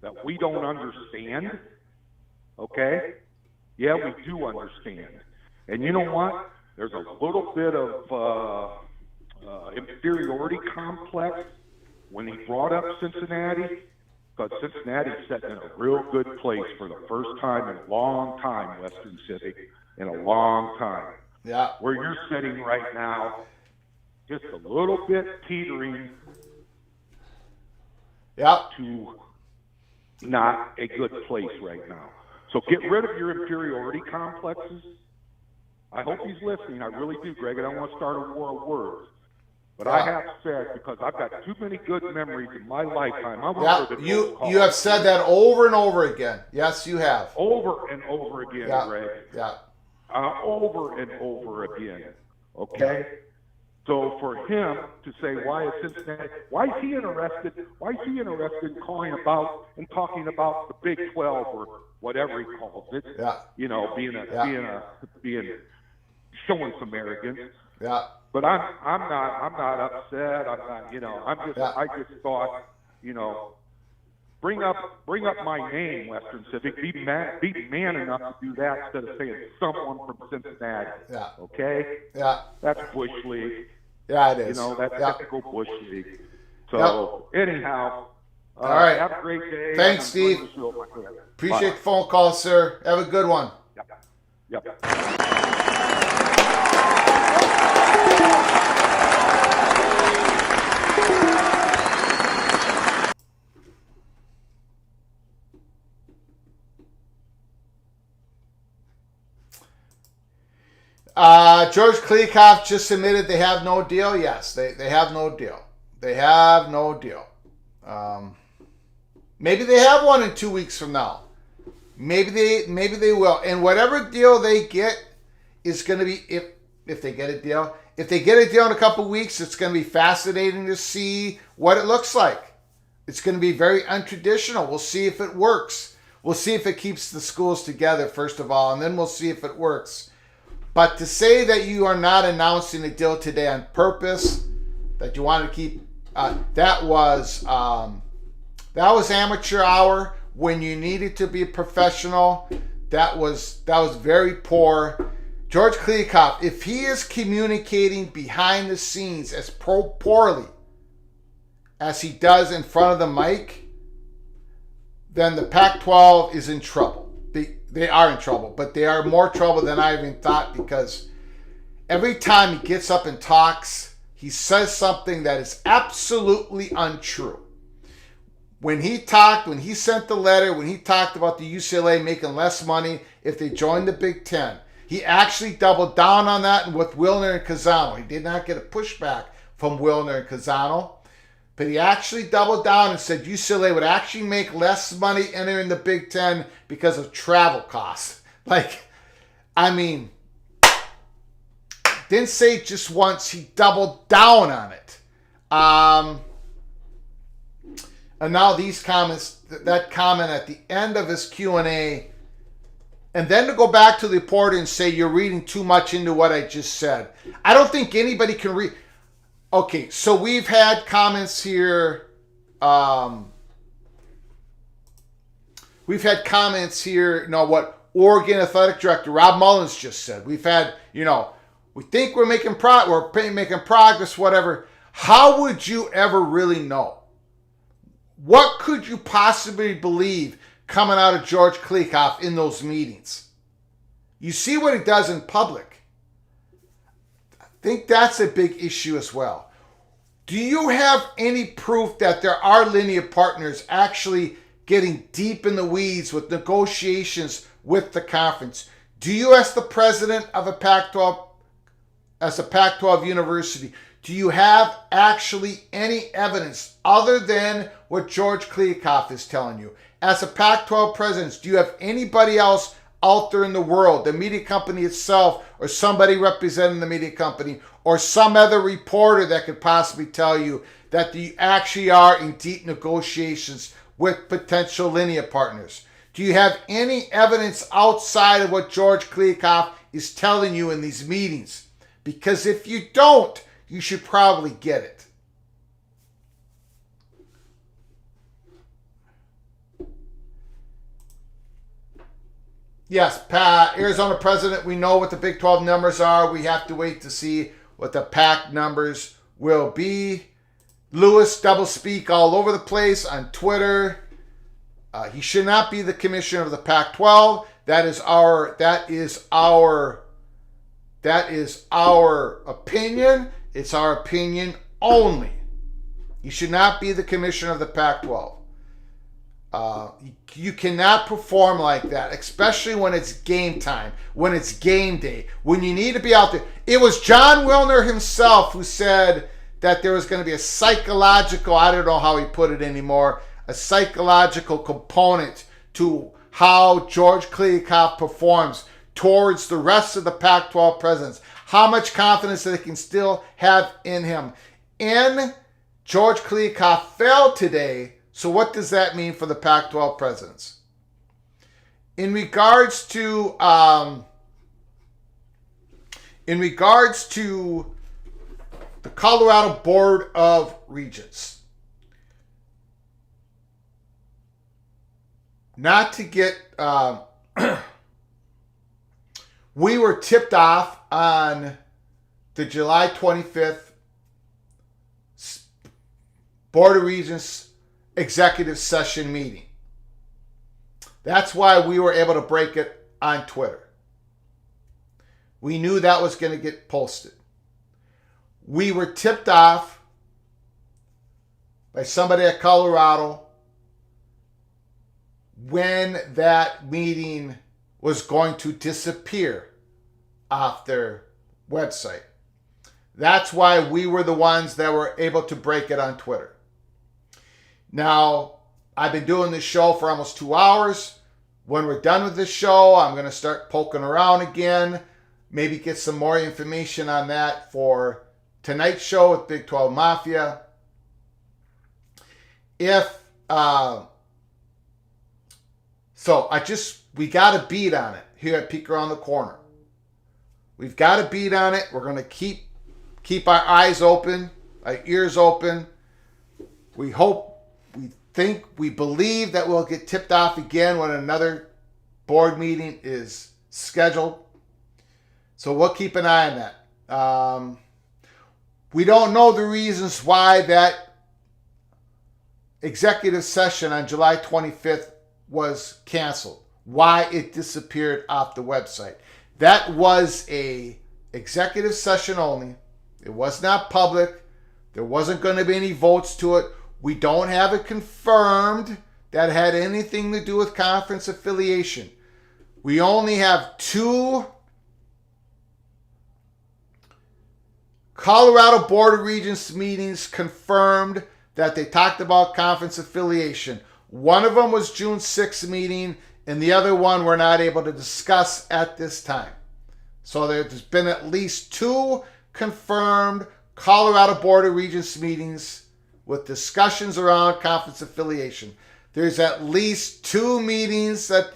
that we don't understand, okay? Yeah, we do understand. And you know what? There's a little bit of inferiority complex when he brought up Cincinnati. because Cincinnati's sitting in a real good place for the first time in a long time, Western Civic, in a long time. Yeah. Where you're sitting right now, just a little bit teetering to not a good place right now. So get rid of your inferiority complexes. I hope he's listening. I really do, Greg. I don't want to start a war of words. But I have said, because I've got too many good memories in my lifetime. You have said that over and over again. Yes, you have. Over and over again, Greg. Yeah. Over and over again. Okay? So for him to say, why is Cincinnati, why is he interested in calling about and talking about the Big 12 or whatever he calls it? Yeah. You know, being showing some arrogance. Yeah. But I'm not upset. I'm not, I just thought, bring up my name, Western Civic. Be man enough to do that instead of saying someone from Cincinnati. Yeah. Okay? Yeah. That's Bush League. Yeah, it is. That's typical Bush League. So anyhow, all right. Have a great day. Thanks, Steve. Appreciate the phone call, sir. Have a good one. Yep. George Kliavkoff just admitted they have no deal. Yes, they have no deal. They have no deal. Maybe they have one in 2 weeks from now. Maybe they will. And whatever deal they get is going to be, if they get a deal. If they get a deal in a couple weeks, it's going to be fascinating to see what it looks like. It's going to be very untraditional. We'll see if it works. We'll see if it keeps the schools together, first of all, and then we'll see if it works. But to say that you are not announcing a deal today on purpose, that you want to keep, that was amateur hour when you needed to be a professional. That was very poor. George Kliavkoff, if he is communicating behind the scenes as poorly as he does in front of the mic, then the Pac-12 is in trouble. They are in trouble, but they are more trouble than I even thought, because every time he gets up and talks, he says something that is absolutely untrue. When he sent the letter, when he talked about the UCLA making less money if they joined the Big Ten, he actually doubled down on that with Wilner and Casano. He did not get a pushback from Wilner and Casano, but he actually doubled down and said UCLA would actually make less money entering the Big Ten because of travel costs. Didn't say it just once. He doubled down on it. And now these comments, that comment at the end of his Q&A, and then to go back to the reporter and say you're reading too much into what I just said. I don't think anybody can read. Okay, so we've had comments here. What Oregon Athletic Director Rob Mullins just said. We've had, we think we're making progress, whatever. How would you ever really know? What could you possibly believe coming out of George Kliavkoff in those meetings? You see what he does in public. I think that's a big issue as well. Do you have any proof that there are linear partners actually getting deep in the weeds with negotiations with the conference? Do you, as the president of a Pac-12 university, do you have actually any evidence other than what George Kliavkoff is telling you? As a Pac-12 president, do you have anybody else out there in the world, the media company itself, or somebody representing the media company, or some other reporter that could possibly tell you that you actually are in deep negotiations with potential linear partners? Do you have any evidence outside of what George Kliavkoff is telling you in these meetings? Because if you don't, you should probably get it. Yes, Arizona president, we know what the Big 12 numbers are. We have to wait to see what the PAC numbers will be. Lewis doublespeak all over the place on Twitter. He should not be the commissioner of the Pac-12. That is our opinion. It's our opinion only. He should not be the commissioner of the Pac-12. You cannot perform like that, especially when it's game time, when it's game day, when you need to be out there. It was John Wilner himself who said that there was going to be a psychological, I don't know how he put it anymore, a psychological component to how George Kliavkoff performs towards the rest of the Pac-12 presidents. How much confidence they can still have in him. And George Kliavkoff failed today. So what does that mean for the Pac-12 presidents? In regards to the Colorado Board of Regents, not to get, we were tipped off on the July 25th Board of Regents executive session meeting. That's why we were able to break it on Twitter. We knew that was going to get posted. We were tipped off by somebody at Colorado when that meeting was going to disappear off their website. That's why we were the ones that were able to break it on Twitter. Now, I've been doing this show for almost 2 hours. When we're done with this show, I'm going to start poking around again. Maybe get some more information on that for tonight's show with Big 12 Mafia. We got a beat on it here at Peek Around the Corner. We've got a beat on it. We're going to keep our eyes open, our ears open. We believe that we'll get tipped off again when another board meeting is scheduled. So we'll keep an eye on that. We don't know the reasons why that executive session on July 25th was canceled, why it disappeared off the website. That was a executive session only. It was not public. There wasn't going to be any votes to it. We don't have it confirmed that had anything to do with conference affiliation. We only have 2 Colorado Board of Regents meetings confirmed that they talked about conference affiliation. One of them was June 6th meeting, and the other one we're not able to discuss at this time. So there's been at least 2 confirmed Colorado Board of Regents meetings with discussions around conference affiliation. There's at least 2 meetings that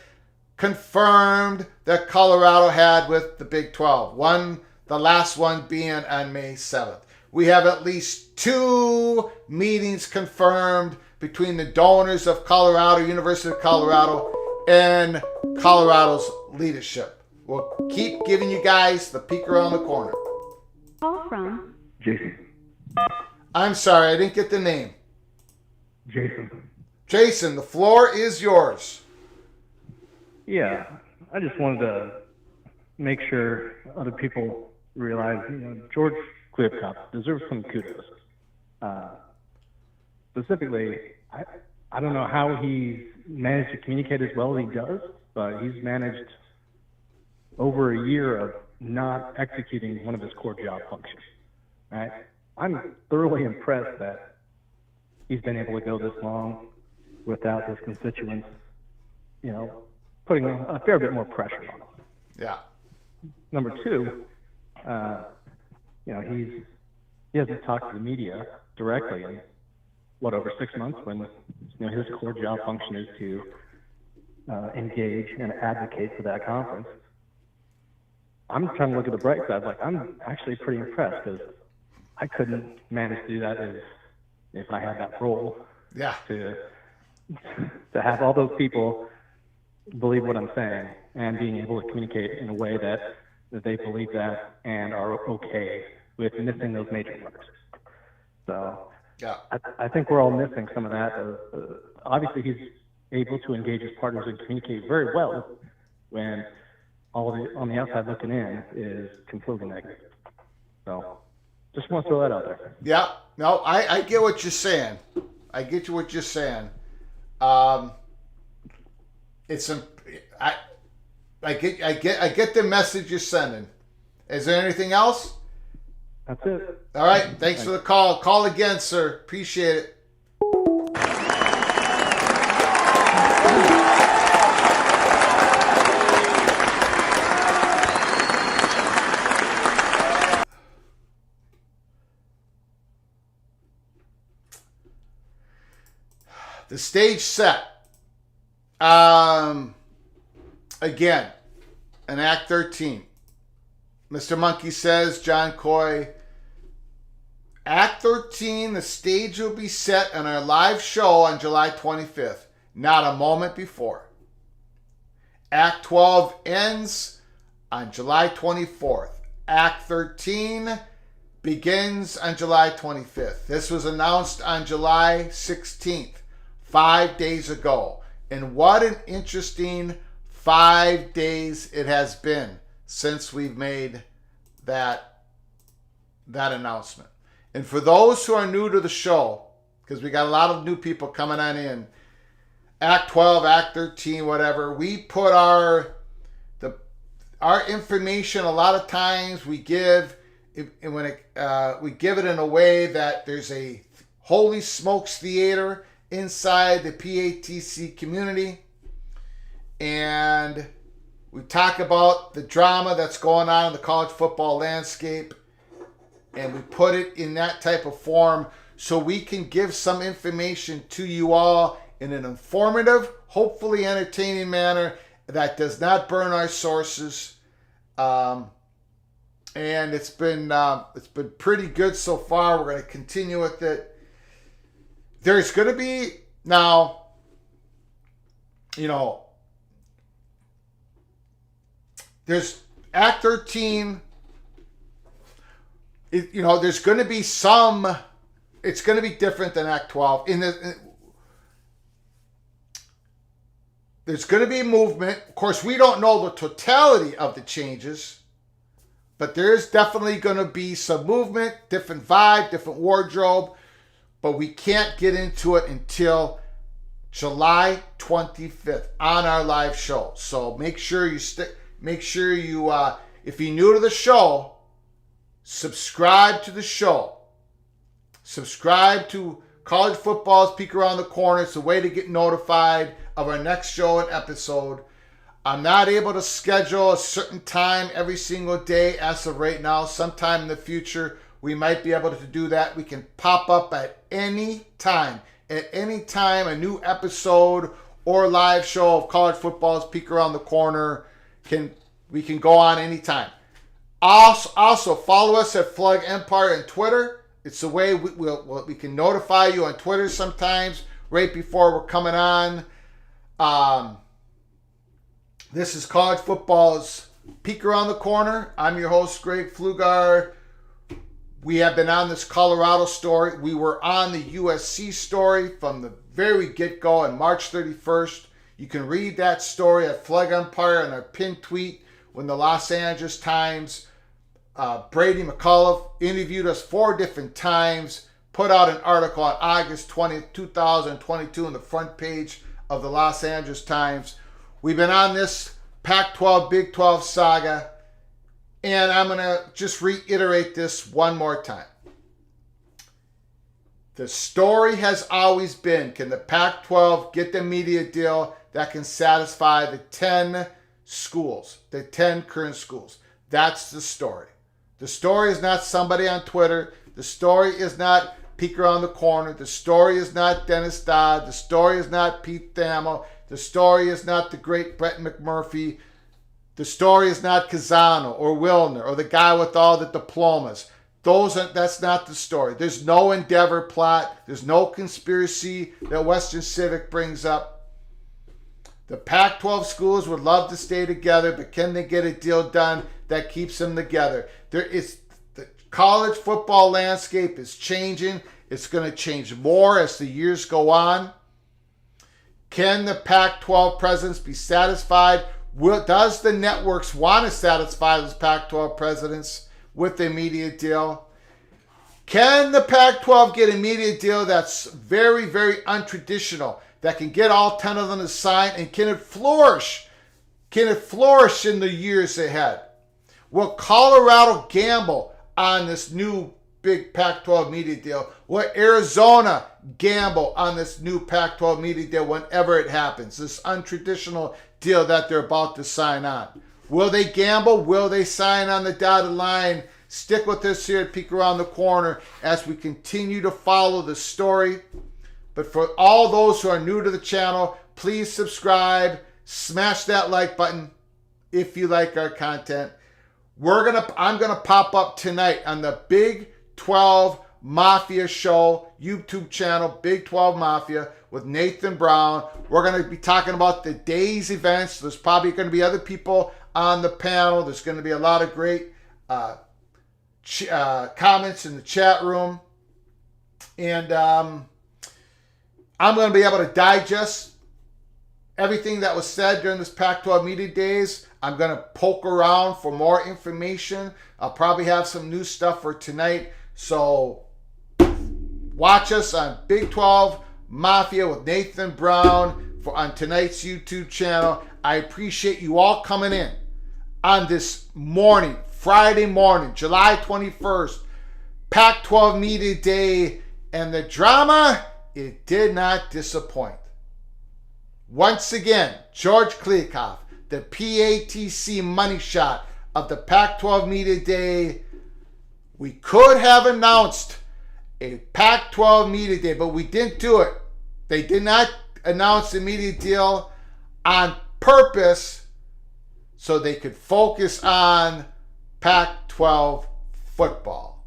confirmed that Colorado had with the Big 12. The last one being on May 7th. We have at least 2 meetings confirmed between the donors of Colorado, University of Colorado, and Colorado's leadership. We'll keep giving you guys the peek around the corner. Call from Jason. I'm sorry, I didn't get the name. Jason, the floor is yours. Yeah, I just wanted to make sure other people realize, George Kliavkoff deserves some kudos. Specifically, I don't know how he's managed to communicate as well as he does, but he's managed over a year of not executing one of his core job functions. Right? I'm thoroughly impressed that he's been able to go this long without his constituents, putting a fair bit more pressure on him. Yeah. Number 2, he hasn't talked to the media directly in over 6 months when his core job function is to engage and advocate for that conference. I'm trying to look at the bright side. I'm actually pretty impressed because I couldn't manage to do that if I had that role. Yeah. To have all those people believe what I'm saying and being able to communicate in a way that they believe that and are okay with missing those major marks. So yeah, I think we're all missing some of that. Obviously, he's able to engage his partners and communicate very well when on the outside looking in is completely negative. So just want to throw that out there. Yeah, no, I get what you're saying. I get you what you're saying. I get the message you're sending. Is there anything else? That's it. All right. Thanks for the call. Call again, sir. Appreciate it. The stage set. Again, in Act 13. Mr. Monkey says, John Coy, Act 13, the stage will be set on our live show on July 25th, not a moment before. Act 12 ends on July 24th. Act 13 begins on July 25th. This was announced on July 16th, 5 days ago. And what an interesting 5 days it has been since we've made that announcement. And for those who are new to the show, because we got a lot of new people coming on in, Act 12, Act 13, whatever, we put our information, a lot of times we give it in a way that there's a holy smokes theater inside the PATC community, and we talk about the drama that's going on in the college football landscape, and we put it in that type of form so we can give some information to you all in an informative, hopefully entertaining manner that does not burn our sources. And it's been pretty good so far. We're going to continue with it. There's going to be now, there's Act 13. There's going to be some. It's going to be different than Act 12. There's going to be movement. Of course, we don't know the totality of the changes, but there's definitely going to be some movement, different vibe, different wardrobe. But we can't get into it until July 25th on our live show. So make sure you if you're new to the show, subscribe to the show. Subscribe to College Football's Peek Around the Corner. It's a way to get notified of our next show and episode. I'm not able to schedule a certain time every single day as of right now. Sometime in the future, we might be able to do that. We can pop up at any time. At any time, a new episode or live show of College Football's Peek Around the Corner we can go on anytime. Also, follow us at Flug Empire on Twitter. It's a way we can notify you on Twitter sometimes right before we're coming on. This is College Football's Peek Around the Corner. I'm your host, Greg Pflugar. We have been on this Colorado story. We were on the USC story from the very get-go on March 31st. You can read that story at Flag Empire in our pinned tweet when the Los Angeles Times, Brady McCullough interviewed us 4 different times, put out an article on August 20th, 2022 on the front page of the Los Angeles Times. We've been on this Pac-12, Big 12 saga, and I'm going to just reiterate this one more time. The story has always been, can the Pac-12 get the media deal that can satisfy the 10 schools, the 10 current schools? That's the story. The story is not somebody on Twitter. The story is not Peek Around the Corner. The story is not Dennis Dodd. The story is not Pete Thamel. The story is not the great Brett McMurphy. The story is not Kazano or Wilner or the guy with all the diplomas. That's not the story. There's no Endeavor plot. There's no conspiracy that Western Civic brings up. The Pac-12 schools would love to stay together, but can they get a deal done that keeps them together? The college football landscape is changing. It's going to change more as the years go on. Can the Pac-12 presidents be satisfied? Does the networks want to satisfy those Pac-12 presidents with a media deal? Can the Pac-12 get a media deal that's very, very untraditional, that can get all 10 of them to sign, and can it flourish? Can it flourish in the years ahead? Will Colorado gamble on this new big Pac-12 media deal? Will Arizona gamble on this new Pac-12 media deal whenever it happens? This untraditional deal that they're about to sign on. Will they gamble? Will they sign on the dotted line? Stick with us here at Peek Around the Corner as we continue to follow the story. But for all those who are new to the channel, please subscribe, smash that like button if you like our content. I'm gonna pop up tonight on the Big 12 Mafia Show YouTube channel, Big 12 Mafia, with Nathan Brown. We're going to be talking about the day's events. There's probably going to be other people on the panel. There's going to be a lot of great comments in the chat room. And I'm going to be able to digest everything that was said during this Pac-12 Media Days. I'm going to poke around for more information. I'll probably have some new stuff for tonight. So watch us on Big 12 Mafia with Nathan Brown on tonight's YouTube channel. I appreciate you all coming in on this morning, Friday morning, July 21st, Pac-12 Media Day, and the drama, it did not disappoint. Once again, George Kliavkoff, the PATC money shot of the Pac-12 Media Day. We could have announced a Pac-12 Media Day, but we didn't do it. They did not announce the media deal on purpose so they could focus on Pac-12 football.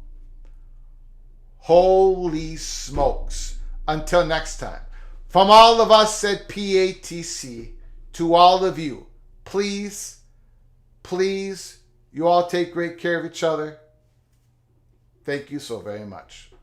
Holy smokes. Until next time. From all of us at PATC to all of you, please, you all take great care of each other. Thank you so very much.